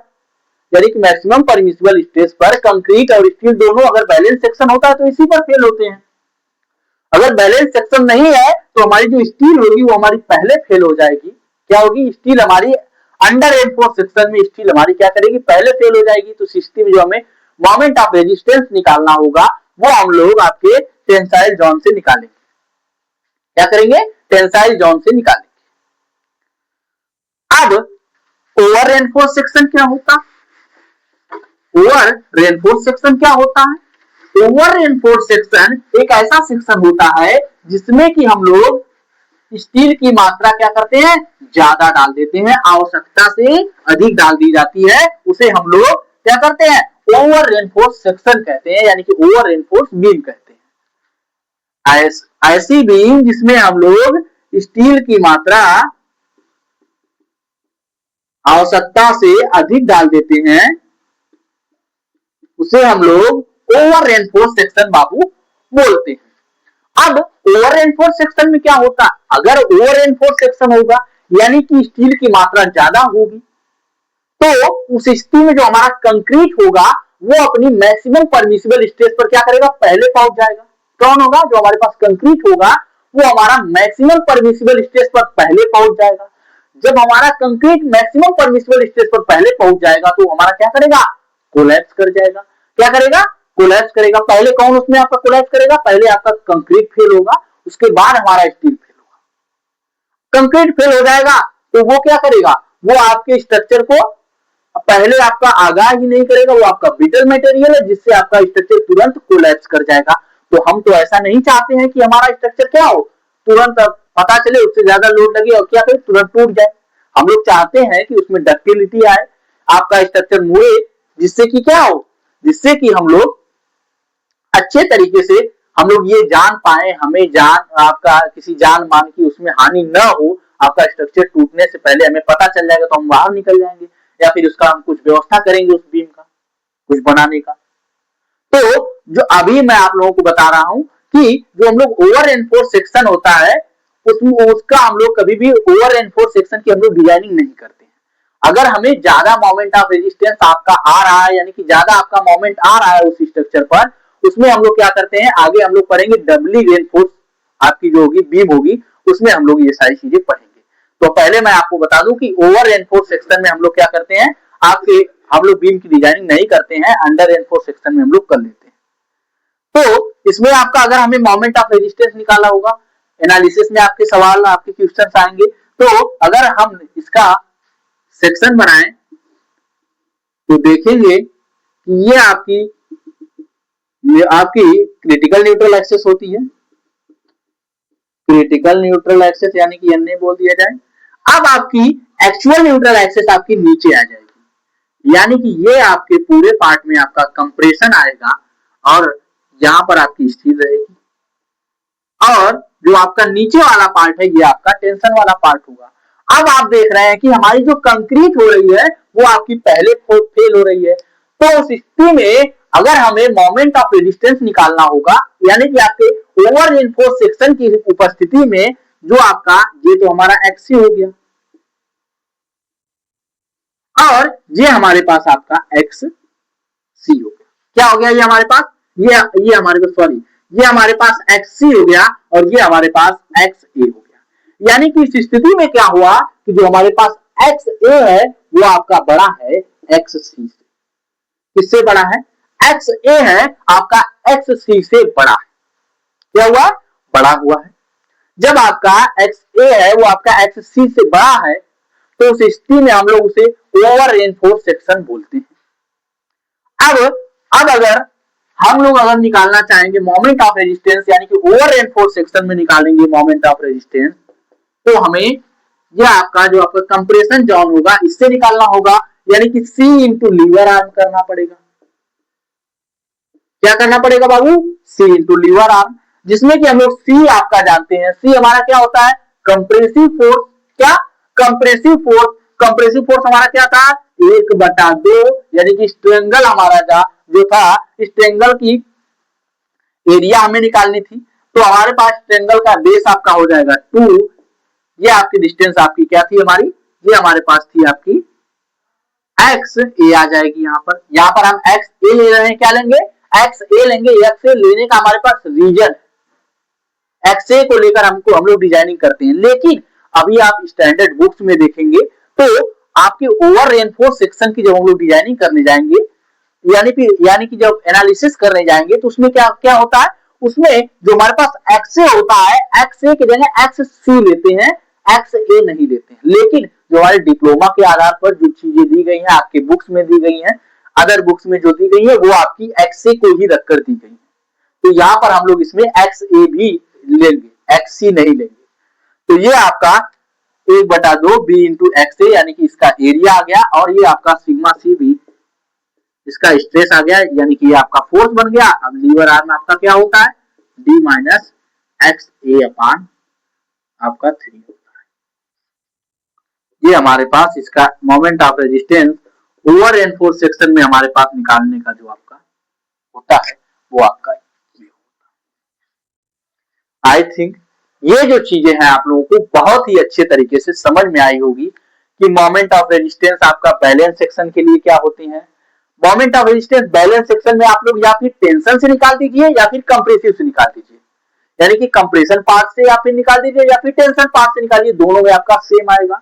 [SPEAKER 1] यानी कि मैक्सिमम परमिसिबल स्ट्रेस पर कंक्रीट और स्टील दोनों अगर बैलेंस सेक्शन होता है तो इसी पर फेल होते हैं। अगर बैलेंस सेक्शन नहीं है तो हमारी जो स्टील होगी वो हमारी पहले फेल हो जाएगी। क्या होगी? स्टील हमारी अंडर रेनफोर्स सेक्शन में स्टील हमारी क्या करेगी? पहले फेल हो जाएगी। तो सिस्टम जो हमें मोमेंट ऑफ रेजिस्टेंस निकालना होगा वो हम लोग आपके टेंसाइल जोन से निकालेंगे। क्या करेंगे? टेंसाइल जोन से निकालेंगे। अब ओवर रेनफोर्स सेक्शन क्या होता? ओवर रेनफोर्स सेक्शन क्या होता है? ओवर रेनफोर्स सेक्शन एक ऐसा सेक्शन होता है जिसमें कि हम लोग स्टील की मात्रा क्या करते हैं? ज्यादा डाल देते हैं, आवश्यकता से अधिक डाल दी जाती है, उसे हम लोग क्या करते हैं? ओवर रेनफोर्स सेक्शन कहते हैं, यानी कि ओवर रेनफोर्स बीम कहते हैं। ऐसी बीम जिसमें हम लोग स्टील की मात्रा आवश्यकता से अधिक डाल देते हैं, उसे हम लोग ओवर रेनफोर्स सेक्शन बाबू बोलते हैं। अब ओवर रेनफोर्स सेक्शन में क्या होता? अगर ओवर रेनफोर्स सेक्शन होगा यानी कि स्टील की मात्रा ज्यादा होगी तो उस स्थिति में जो हमारा कंक्रीट होगा वो अपनी मैक्सिमम परमिसिबल स्ट्रेस पर क्या करेगा? पहले पहुंच जाएगा। कौन होगा? जो हमारे पास कंक्रीट होगा वो हमारा मैक्सिमम परमिसिबल स्ट्रेस पर पहले पहुंच जाएगा। जब हमारा कंक्रीट मैक्सिमम परमिसिबल स्ट्रेस पर पहले पहुंच जाएगा तो हमारा क्या करेगा? कोलैप्स कर जाएगा। क्या करेगा? कोलैप्स करेगा। पहले कौन उसमें आपका कोलैप्स करेगा? पहले आपका कंक्रीट फेल होगा, उसके बाद हमारा स्टील फेल होगा। कंक्रीट फेल हो जाएगा तो वो क्या करेगा? वो आपके स्ट्रक्चर को पहले आपका आगाह ही नहीं करेगा, वो आपका ब्रिटल मटेरियल है जिससे आपका स्ट्रक्चर तुरंत कोलैप्स कर जाएगा। तो हम तो ऐसा नहीं चाहते हैं कि हमारा स्ट्रक्चर क्या हो? तुरंत पता चले उससे ज्यादा लोड लगे और क्या करे? तुरंत टूट जाए। हम लोग चाहते हैं कि उसमें डक्टिलिटी आए, आपका स्ट्रक्चर मुड़े, जिससे कि क्या हो? जिससे कि हम लोग अच्छे तरीके से हम लोग ये जान पाए, हमें जान आपका किसी जान मान की उसमें हानि न हो। आपका स्ट्रक्चर टूटने से पहले हमें पता चल जाएगा तो हम बाहर निकल जाएंगे या फिर उसका हम कुछ व्यवस्था करेंगे उस बीम का कुछ बनाने का। तो जो अभी मैं आप लोगों को बता रहा हूं कि जो हम लोग ओवर एनफोर्स सेक्शन होता है उसका हम लोग कभी भी ओवर एनफोर्स सेक्शन की हम लोग डिजाइनिंग नहीं करते हैं। अगर हमें ज्यादा मोमेंट ऑफ रेजिस्टेंस आपका आ रहा है यानी कि ज्यादा आपका मोमेंट आ रहा है उस स्ट्रक्चर पर, उसमें हम लोग क्या करते हैं? आगे हम लोग पढ़ेंगे डबली रेनफोर्स आपकी जो होगी बीम होगी, उसमें हम लोग ये सारी चीजें पढ़ेंगे। तो पहले मैं आपको बता दूं कि ओवर रेनफोर्स सेक्शन में हम लोग क्या करते हैं? आपके हम लोग बीम की डिजाइनिंग नहीं करते हैं, अंडर रेनफोर्स सेक्शन में हम लोग कर लेते हैं। तो इसमें आपका अगर हमें मोमेंट ऑफ रेजिस्टेंस निकाला होगा, एनालिसिस में आपके सवाल आपके क्वेश्चन आएंगे, तो अगर हम इसका सेक्शन बनाएं तो देखेंगे कि ये आपकी क्रिटिकल न्यूट्रल एक्सेस होती है। क्रिटिकल न्यूट्रल एक्सेस यानी कि एनए बोल दिया जाए। अब आपकी एक्चुअल न्यूट्रल एक्सेस आपकी नीचे आ जाएगी, यानी कि ये आपके पूरे पार्ट में आपका कंप्रेशन आएगा और यहां पर आपकी स्टील रहेगी, और जो आपका नीचे वाला पार्ट है ये आपका टेंशन वाला पार्ट होगा। अब आप देख रहे हैं कि हमारी जो कंक्रीट हो रही है वो आपकी पहले फेल हो रही है। तो उस स्थिति में अगर हमें मोमेंट ऑफ रेजिस्टेंस निकालना होगा यानी कि आपके ओवर रेनफोर्स सेक्शन की उपस्थिति में जो आपका ये तो हमारा एक्सी हो गया और ये हमारे पास आपका एक्स सी हो गया। क्या हो गया? ये हमारे पास ये हमारे पास सॉरी ये हमारे पास एक्स सी हो गया और ये हमारे पास एक्स ए हो गया। यानी कि इस स्थिति में क्या हुआ कि जो हमारे पास एक्स ए है वो आपका बड़ा है एक्स सी से। किससे बड़ा है? एक्स ए है आपका एक्स सी से बड़ा है। क्या हुआ? बड़ा हुआ है। जब आपका एक्स ए है वो आपका एक्स सी से बड़ा है तो उस स्थिति में हम लोग उसे ओवर रेनफोर्स सेक्शन बोलते हैं। अब अगर हम लोग निकालना चाहेंगे मोमेंट ऑफ रेजिस्टेंस यानी कि ओवर रेनफोर्स सेक्शन में निकालेंगे मोमेंट ऑफ रेजिस्टेंस, तो हमें यह आपका जो आपका कंप्रेशन जोन होगा इससे निकालना होगा, यानी कि C इंटू लीवर आर्म करना पड़ेगा। क्या करना पड़ेगा बाबू? C इंटू लीवर आर्म, जिसमें कि हम लोग C आपका जानते हैं। C हमारा क्या होता है? Compressive force. क्या? Compressive force. कंप्रेसिव फोर्स हमारा क्या था? 1/2, यानी कि स्ट्रेंगल हमारा जो था स्ट्रेंगल की एरिया हमें निकालनी थी, तो हमारे पास स्ट्रेंगल का बेस आपका हो जाएगा 2। ये आपकी डिस्टेंस आपकी क्या थी हमारी? ये हमारे पास थी आपकी एक्स ए आ जाएगी। यहाँ पर हम एक्स ए ले रहे हैं, क्या लेंगे, एक्स ए लेंगे। एक्स ए लेने का हमारे पास रीजन, एक्स ए को लेकर हम लोग डिजाइनिंग करते हैं। लेकिन अभी आप स्टैंडर्ड बुक्स में देखेंगे तो आपके ओवर रेनफोर्स सेक्शन की जब हम लोग डिजाइनिंग करने जाएंगे, यानी कि जब एनालिसिस करने जाएंगे तो उसमें क्या क्या होता है, उसमें जो हमारे पास एक्स ए होता है, एक्स ए की जगह एक्स सी लेते हैं, एक्स ए नहीं लेते हैं। लेकिन जो हमारे डिप्लोमा के आधार पर जो चीजें दी गई हैं, आपके बुक्स में दी गई हैं, अदर बुक्स में जो दी गई है, वो आपकी एक्स ए को ही रखकर दी गई है। तो यहाँ पर हम लोग इसमें एक्स ए भी लेंगे, एक्स सी नहीं लेंगे। तो ये आपका 1/2 बी इंटू एक्स ए, यानी कि इसका एरिया आ गया, और ये आपका सिग्मा सी भी, इसका स्ट्रेस आ गया, यानी कि ये आपका फोर्स बन गया। अब लीवर आर्म आपका क्या होता है, डी माइनस एक्स ए अपान आपका 3 होता है। ये हमारे पास इसका moment of resistance over enforce section में हमारे पास निकालने का जो आपका होता है, वो आपका ये होता है। आई थिंक ये जो चीजें हैं आप लोगों को बहुत ही अच्छे तरीके से समझ में आई होगी कि मोमेंट ऑफ रेजिस्टेंस आपका बैलेंस सेक्शन के लिए क्या होते हैं। Moment of resistance balance section में आप लोग या फिर टेंशन से निकाल दीजिए या फिर कंप्रेसिव से निकाल दीजिए, यानी कि कंप्रेशन पार्ट से या फिर निकाल दीजिए या फिर टेंशन पार्ट से निकालिए, दोनों में आपका सेम आएगा।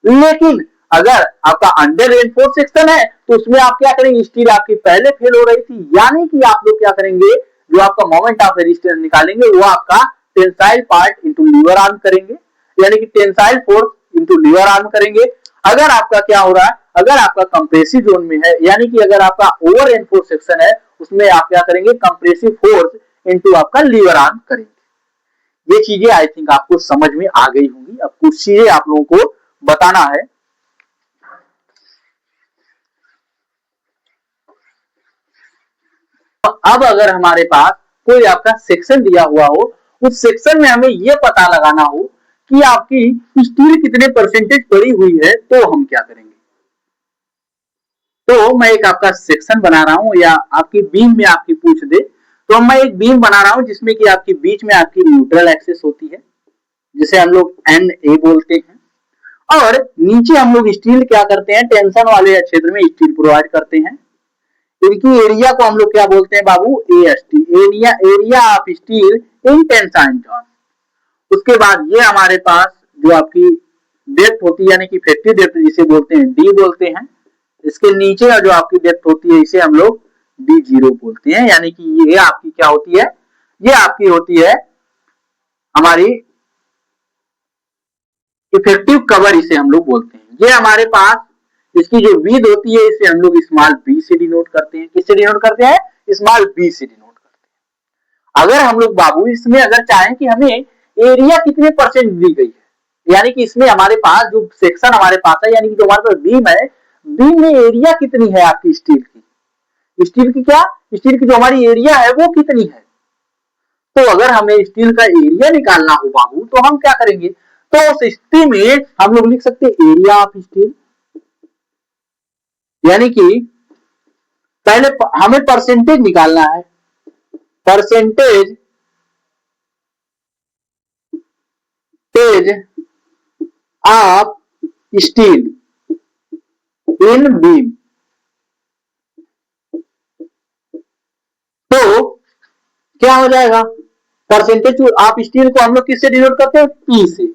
[SPEAKER 1] लेकिन अगर आपका अंडर रेनफोर्स सेक्शन है तो उसमें आप क्या करेंगे, स्टील आपकी पहले फेल हो रही थी, यानी कि आप लोग क्या करेंगे, जो आपका मोमेंट ऑफ रेजिस्टेंस निकालेंगे वो आपका tensile part into lever arm करेंगे, यानी कि tensile force into lever arm करेंगे। अगर आपका क्या हो रहा है, अगर आपका कंप्रेसिव जोन में है, यानी कि अगर आपका ओवर एनफोर्स सेक्शन है, उसमें आप क्या करेंगे, कंप्रेसिव फोर्स इंटू आपका लीवर आर्म करेंगे। ये चीजें आई थिंक आपको समझ में आ गई होंगी। अब कुछ चीजें आप लोगों को बताना है। अब अगर हमारे पास कोई आपका सेक्शन दिया हुआ हो, उस सेक्शन में हमें यह पता लगाना हो कि आपकी स्टील कितने परसेंटेज पड़ी हुई है, तो हम क्या करेंगे। तो मैं एक आपका सेक्शन बना रहा हूं, या आपकी बीम में आपकी पूछ दे तो मैं एक बीम बना रहा हूं जिसमें कि आपकी बीच में आपकी न्यूट्रल एक्सिस होती है, जिसे हम लोग एन ए बोलते हैं, और नीचे हम लोग स्टील क्या करते हैं, टेंशन वाले क्षेत्र में स्टील प्रोवाइड करते हैं। इनकी एरिया को हम लोग क्या बोलते हैं बाबू, AST, area of steel in tensile zone. उसके बाद ये हमारे पास जो आपकी डेप्थ होती है, यानी कि इफेक्टिव डेप्थ जिसे बोलते हैं डी बोलते हैं। इसके नीचे जो आपकी डेप्थ होती है इसे हम लोग डी जीरो बोलते हैं, यानी कि ये आपकी क्या होती है, ये आपकी होती है हमारी इफेक्टिव कवर, इसे हम लोग बोलते हैं। ये हमारे पास इसकी जो विड्थ होती है इसे हम लोग स्मॉल बी से डिनोट करते हैं। किससे डिनोट करते हैं, स्मॉल बी से डिनोट करते हैं। अगर हम लोग बाबू इसमें अगर चाहें कि हमें एरिया कितने परसेंट दी गई है, यानी कि इसमें हमारे पास जो सेक्शन हमारे पास है, यानी कि जो हमारे पास बीम है, बीम में एरिया कितनी है आपकी स्टील की, स्टील की क्या, स्टील की जो हमारी एरिया है वो कितनी है। तो अगर हमें स्टील का एरिया निकालना हो बाबू, तो हम क्या करेंगे, तो उस स्थिति में हम लोग लिख सकते हैं एरिया ऑफ स्टील, यानी कि पहले हमें परसेंटेज निकालना है, percentage of steel in beam. तो क्या हो जाएगा, परसेंटेज ऑफ स्टील को हम लोग किससे डिनोट करते हैं, पी से,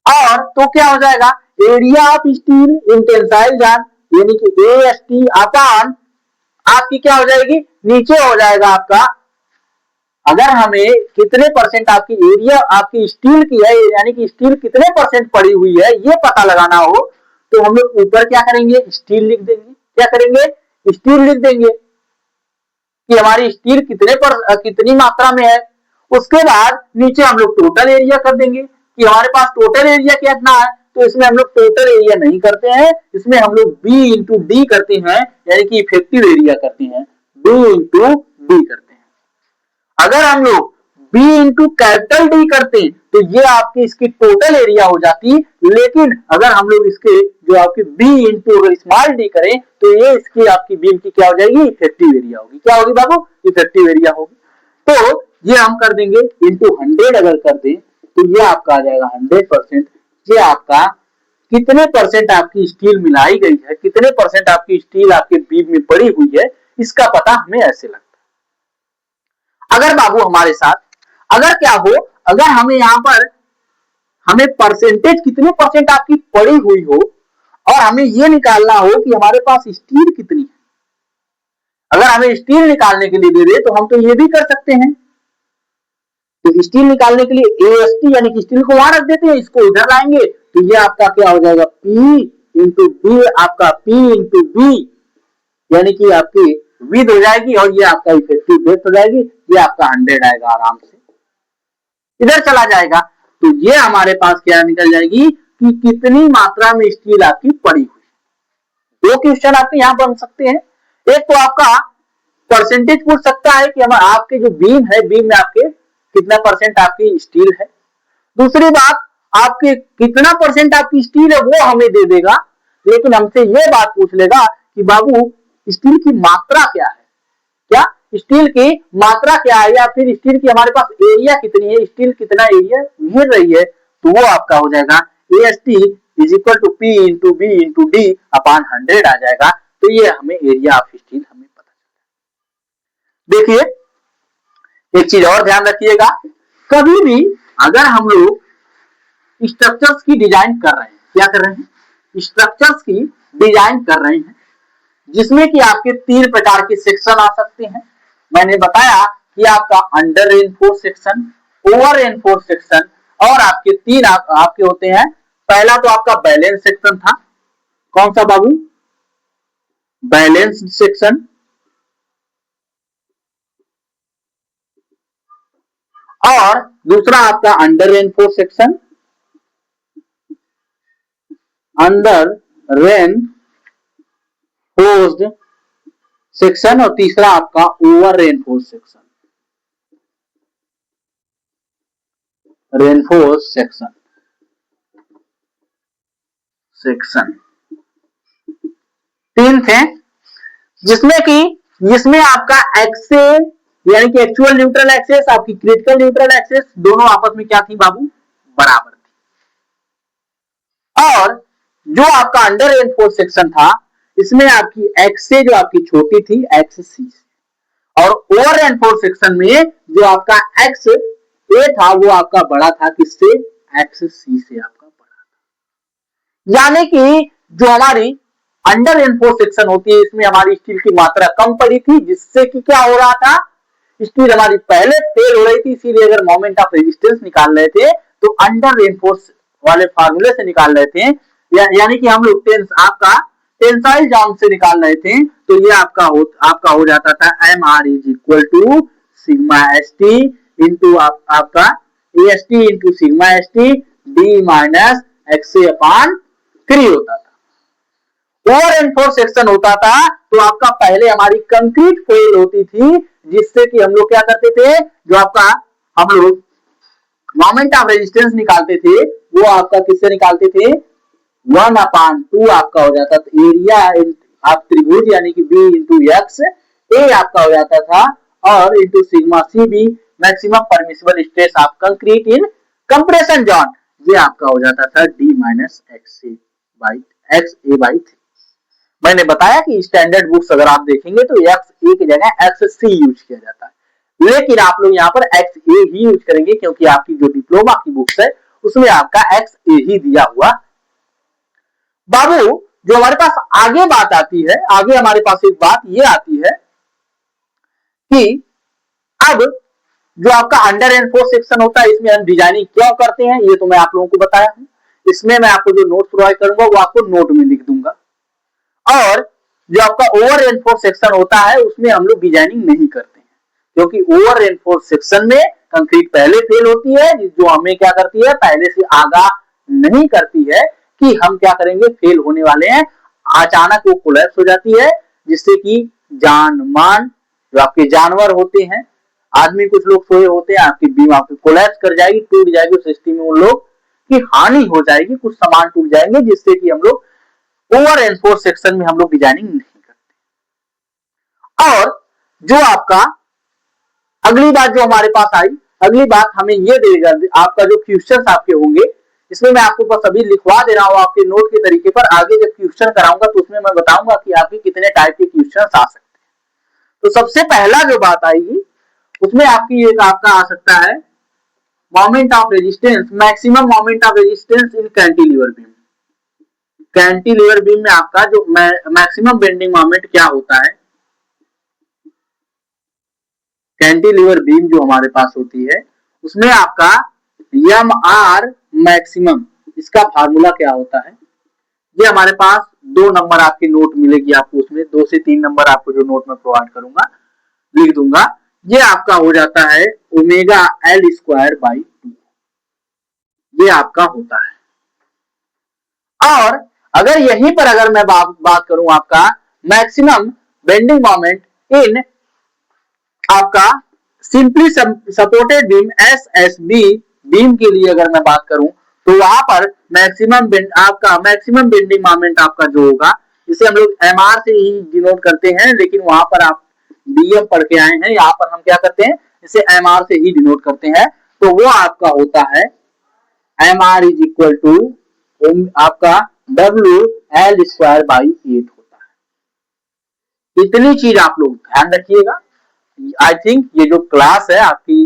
[SPEAKER 1] और तो क्या हो जाएगा, area of steel in tensile zone, यानी कि एएसटी अपॉन आपकी क्या हो जाएगी, नीचे हो जाएगा आपका, अगर हमें कितने परसेंट आपकी एरिया आपकी स्टील की है, यानी कि स्टील कितने परसेंट पड़ी हुई है ये पता लगाना हो, तो हम लोग ऊपर क्या करेंगे, स्टील लिख देंगे। क्या करेंगे, स्टील लिख देंगे कि हमारी स्टील कितनी मात्रा में है। उसके बाद नीचे हम लोग टोटल एरिया कर देंगे कि हमारे पास टोटल एरिया कितना है। तो इसमें हम लोग टोटल एरिया नहीं करते हैं, इसमें हम लोग बी इंटू डी करते हैं, यानी कि इफेक्टिव एरिया करते हैं, बी इंटू डी करते हैं। अगर हम लोग B इंटू कैपिटल डी करते तो ये आपकी इसकी टोटल एरिया हो जाती, लेकिन अगर हम लोग इसके जो आपकी B इंटू अगर स्मॉल डी करें तो ये इसकी आपकी बीम की क्या हो जाएगी, इफेक्टिव एरिया होगी। क्या होगी बाबू, इफेक्टिव एरिया होगी। तो ये हम कर देंगे इंटू 100, अगर कर दें तो ये आपका आ जाएगा 100%, ये आपका कितने परसेंट आपकी स्टील मिलाई गई है, कितने परसेंट आपकी स्टील आपके बीम में पड़ी हुई है, इसका पता हमें ऐसे लगता है। अगर बाबू हमारे साथ अगर क्या हो, अगर हमें यहां पर हमें परसेंटेज कितने परसेंट आपकी पड़ी हुई हो और हमें यह निकालना हो कि हमारे पास स्टील कितनी है, अगर हमें स्टील निकालने के लिए दे दे तो हम तो ये भी कर सकते हैं। तो स्टील निकालने के लिए एएसटी यानी कि स्टील को वहां रख देते हैं, इसको इधर लाएंगे तो ये आपका क्या हो जाएगा, पी इंटू बी, आपका पी इंटू बी यानी कि आपकी विद हो जाएगी और ये आपका इफेक्टिव डेप्थ हो जाएगी, ये आपका 100 आएगा आराम से, इधर चला जाएगा। तो ये हमारे पास क्या निकल जाएगी कि कितनी मात्रा में स्टील आपकी पड़ी हुई। दो क्वेश्चन आपके यहां बन सकते हैं, एक तो आपका परसेंटेज पूछ सकता है कि आपके जो बीम है, बीम में आपके कितना परसेंट आपकी स्टील है। दूसरी बात, आपके कितना परसेंट आपकी स्टील है वो हमें दे देगा, लेकिन हमसे ये बात पूछ लेगा कि बाबू स्टील की मात्रा क्या है, क्या स्टील की मात्रा क्या है, या फिर स्टील की हमारे पास एरिया कितनी है, स्टील कितना एरिया घेर रही है। तो वो आपका हो जाएगा AST is equal to P into B into D upon 100 आ जाएगा। तो ये हमें एरिया ऑफ स्टील हमें पता चला। देखिए एक चीज और ध्यान रखिएगा, कभी भी अगर हम लोग स्ट्रक्चर्स की डिजाइन कर रहे हैं, क्या कर रहे हैं, स्ट्रक्चर्स की डिजाइन कर रहे हैं जिसमें कि आपके 3 प्रकार के सेक्शन आ सकते हैं। मैंने बताया कि आपका under reinforce section, over reinforce section और आपके 3 आपके होते हैं। पहला तो आपका बैलेंस सेक्शन था, कौन सा बाबू, बैलेंस सेक्शन। और दूसरा आपका under reinforce section, under reinforced section, और तीसरा आपका over reinforce section, reinforce section. तीन थे जिसमें आपका एक्से यानी कि एक्चुअल न्यूट्रल एक्सेस, आपकी क्रिटिकल न्यूट्रल एक्सेस दोनों आपस में क्या थी बाबू, बराबर थी। और जो आपका अंडर रेनफोर्स सेक्शन था इसमें आपकी एक्से जो आपकी छोटी थी एक्स सी, और ओवर रेनफोर्स सेक्शन में जो आपका एक्स ए था वो आपका बड़ा था, किससे, एक्स सी से आपका बड़ा था। यानी कि जो हमारी अंडर रेनफोर्स सेक्शन होती है इसमें हमारी स्टील की मात्रा कम पड़ी थी, जिससे कि क्या हो रहा था, स्टील हमारी पहले फेल हो रही थी, इसीलिए अगर मोमेंट ऑफ रेजिस्टेंस निकाल रहे थे तो अंडर रेनफोर्स वाले फार्मूले से निकाल रहे थे, यानी कि हम लोग आपका टेंसाइल जॉइंट से निकाल रहे थे। तो ये आपका हो जाता था MR is equal to sigma ST into आपका AST into sigma ST D minus XA upon 3 होता था। ओवर रेनफोर्स सेक्शन होता था तो आपका पहले हमारी कंक्रीट फेल होती थी, जिससे कि हम लोग क्या करते थे, जो आपका हम लोग मोमेंट ऑफ रेजिस्टेंस निकालते थे वो आपका किससे निकालते थे, 1/2 आपका हो जाता था एरिया आप त्रिभुज यानी कि B इंटू एक्स, ए आपका हो जाता था, और into sigma CB maximum permissible stress of concrete in compression zone, ये आपका हो जाता था D माइनस XA/3। मैंने बताया कि स्टैंडर्ड बुक्स अगर आप देखेंगे तो XA की जगह XC यूज किया जाता है, लेकिन आप लोग यहाँ पर XA ही यूज करेंगे क्योंकि आपकी जो डिप्लोमा की बुक्स है उसमें आपका XA ही दिया हुआ। बाबू जो हमारे पास आगे बात आती है, आगे हमारे पास एक बात ये आती है कि अब जो आपका अंडर रेनफोर्स सेक्शन होता है इसमें हम डिजाइनिंग क्यों करते हैं ये तो मैं आप लोगों को बताया हूं, इसमें मैं आपको जो नोट प्रोवाइड करूंगा वो आपको नोट में लिख दूंगा। और जो आपका ओवर रेनफोर्स सेक्शन होता है उसमें हम लोग डिजाइनिंग नहीं करते हैं, क्योंकि ओवर रेनफोर्स सेक्शन में कंक्रीट पहले फेल होती है, जो हमें क्या करती है, पहले से आगाह नहीं करती है कि हम क्या करेंगे, फेल होने वाले हैं, अचानक वो कोलैप्स हो जाती है, जिससे कि जान मान जो आपके जानवर होते हैं, आदमी कुछ लोग सोए होते हैं, आपकी बीम आपकी कोलैप्स कर जाएगी, टूट जाएगी, उस स्थिति में उन लोग की हानि हो जाएगी, कुछ सामान टूट जाएंगे, जिससे कि हम लोग ओवर रेनफोर्स सेक्शन में हम लोग डिजाइनिंग नहीं करते। और जो आपका अगली बात जो हमारे पास आई, अगली बात हमें ये देगा, आपका जो क्वेश्चंस आपके होंगे इसमें मैं आपको बस अभी लिखवा दे रहा हूँ आपके नोट के तरीके पर। आगे जब क्वेश्चन कराऊंगा तो उसमें मैं बताऊंगा कि आपके कितने टाइप के क्वेश्चन आ सकते हैं। तो सबसे पहला जो बात आएगी उसमें आपकी एक आपका आ सकता है moment of resistance, maximum moment of resistance in cantilever beam. Cantilever beam में आपका जो मैक्सिमम बेंडिंग मोमेंट क्या होता है, कैंटिलीवर बीम जो हमारे पास होती है उसमें आपका एम आर मैक्सिमम, इसका फार्मूला क्या होता है, ये हमारे पास 2 नंबर आपकी नोट मिलेगी आपको, उसमें 2 से 3 नंबर आपको जो नोट में प्रोवाइड करूंगा लिख दूंगा। ये आपका हो जाता है ओमेगा एल स्क्वायर बाई 2, ये आपका होता है। और अगर यहीं पर अगर मैं बात करूं आपका मैक्सिमम बेंडिंग मोमेंट इन आपका simply supported beam SSB beam के लिए अगर मैं बात करूं तो वहां पर मैक्सिमम आपका मैक्सिमम बेंडिंग मोमेंट आपका जो होगा, इसे हम लोग MR से ही डिनोट करते हैं, लेकिन वहां पर आप BM पढ़ के आए हैं, यहाँ पर हम क्या करते हैं इसे MR से ही डिनोट करते हैं। तो वो आपका होता है MR इज इक्वल टू आपका WL स्क्वायर बाई 8 होता है। इतनी चीज आप लोग ध्यान रखिएगा। आई थिंक ये जो क्लास है आपकी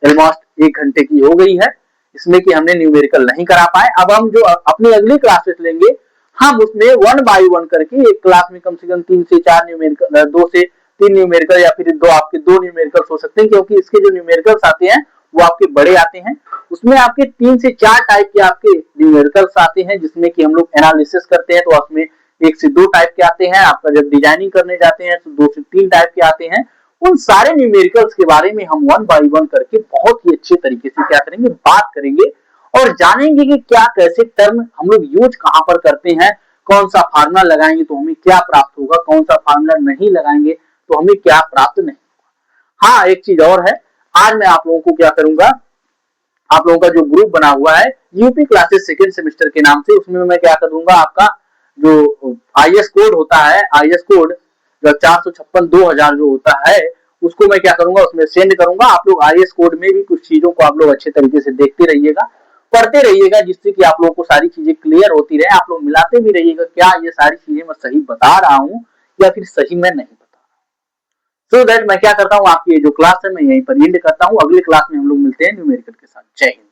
[SPEAKER 1] ऑलमोस्ट 1 घंटे की हो गई है, इसमें कि हमने न्यूमेरिकल नहीं करा पाए। अब हम जो अपनी अगली क्लासेस लेंगे हम उसमें 1 बाय 1 करके एक क्लास में कम से कम 3 से 4 न्यूमेरिकल, 2 से 3 न्यूमेरिकल या फिर आपके 2 न्यूमेरिकल्स हो सकते हैं, क्योंकि इसके जो न्यूमेरिकल्स आते हैं वो आपके बड़े आते हैं। उसमें आपके 3 से 4 टाइप के आपके न्यूमेरिकल्स आते हैं जिसमें कि हम लोग एनालिसिस करते हैं, तो उसमें 1 से 2 टाइप के आते हैं। आपका जब डिजाइनिंग करने जाते हैं तो 2 से 3 टाइप के आते हैं। उन सारे न्यूमेरिकल्स के बारे में हम 1 बाय 1 करके बहुत ही अच्छे तरीके से क्या करेंगे, बात करेंगे और जानेंगे कि क्या कैसे टर्म हम लोग यूज कहां पर करते हैं, कौन सा फार्मूला लगाएंगे तो हमें क्या प्राप्त होगा, कौन सा फार्मूला नहीं लगाएंगे तो हमें क्या प्राप्त नहीं होगा। हाँ, एक चीज और है, आज मैं आप लोगों को क्या करूंगा, आप लोगों का जो ग्रुप बना हुआ है यूपी क्लासेस सेकेंड सेमेस्टर के नाम से, उसमें मैं क्या कर दूंगा, आपका जो IS कोड होता है, IS कोड जो 456-2000 जो होता है उसको मैं क्या करूंगा उसमें सेंड करूंगा। आप लोग IS कोड में भी कुछ चीजों को आप लोग अच्छे तरीके से देखते रहिएगा, पढ़ते रहिएगा, जिससे कि आप लोगों को सारी चीजें क्लियर होती रहे। आप लोग मिलाते भी रहिएगा क्या ये सारी चीजें मैं सही बता रहा हूँ या फिर सही मैं नहीं बता रहा हूँ। सो दैट मैं क्या करता हूँ, आपकी जो क्लास है मैं यहीं पर एंड करता हूँ। अगले क्लास में हम लोग मिलते हैं न्यूमेरिकल के साथ। जय हिंद।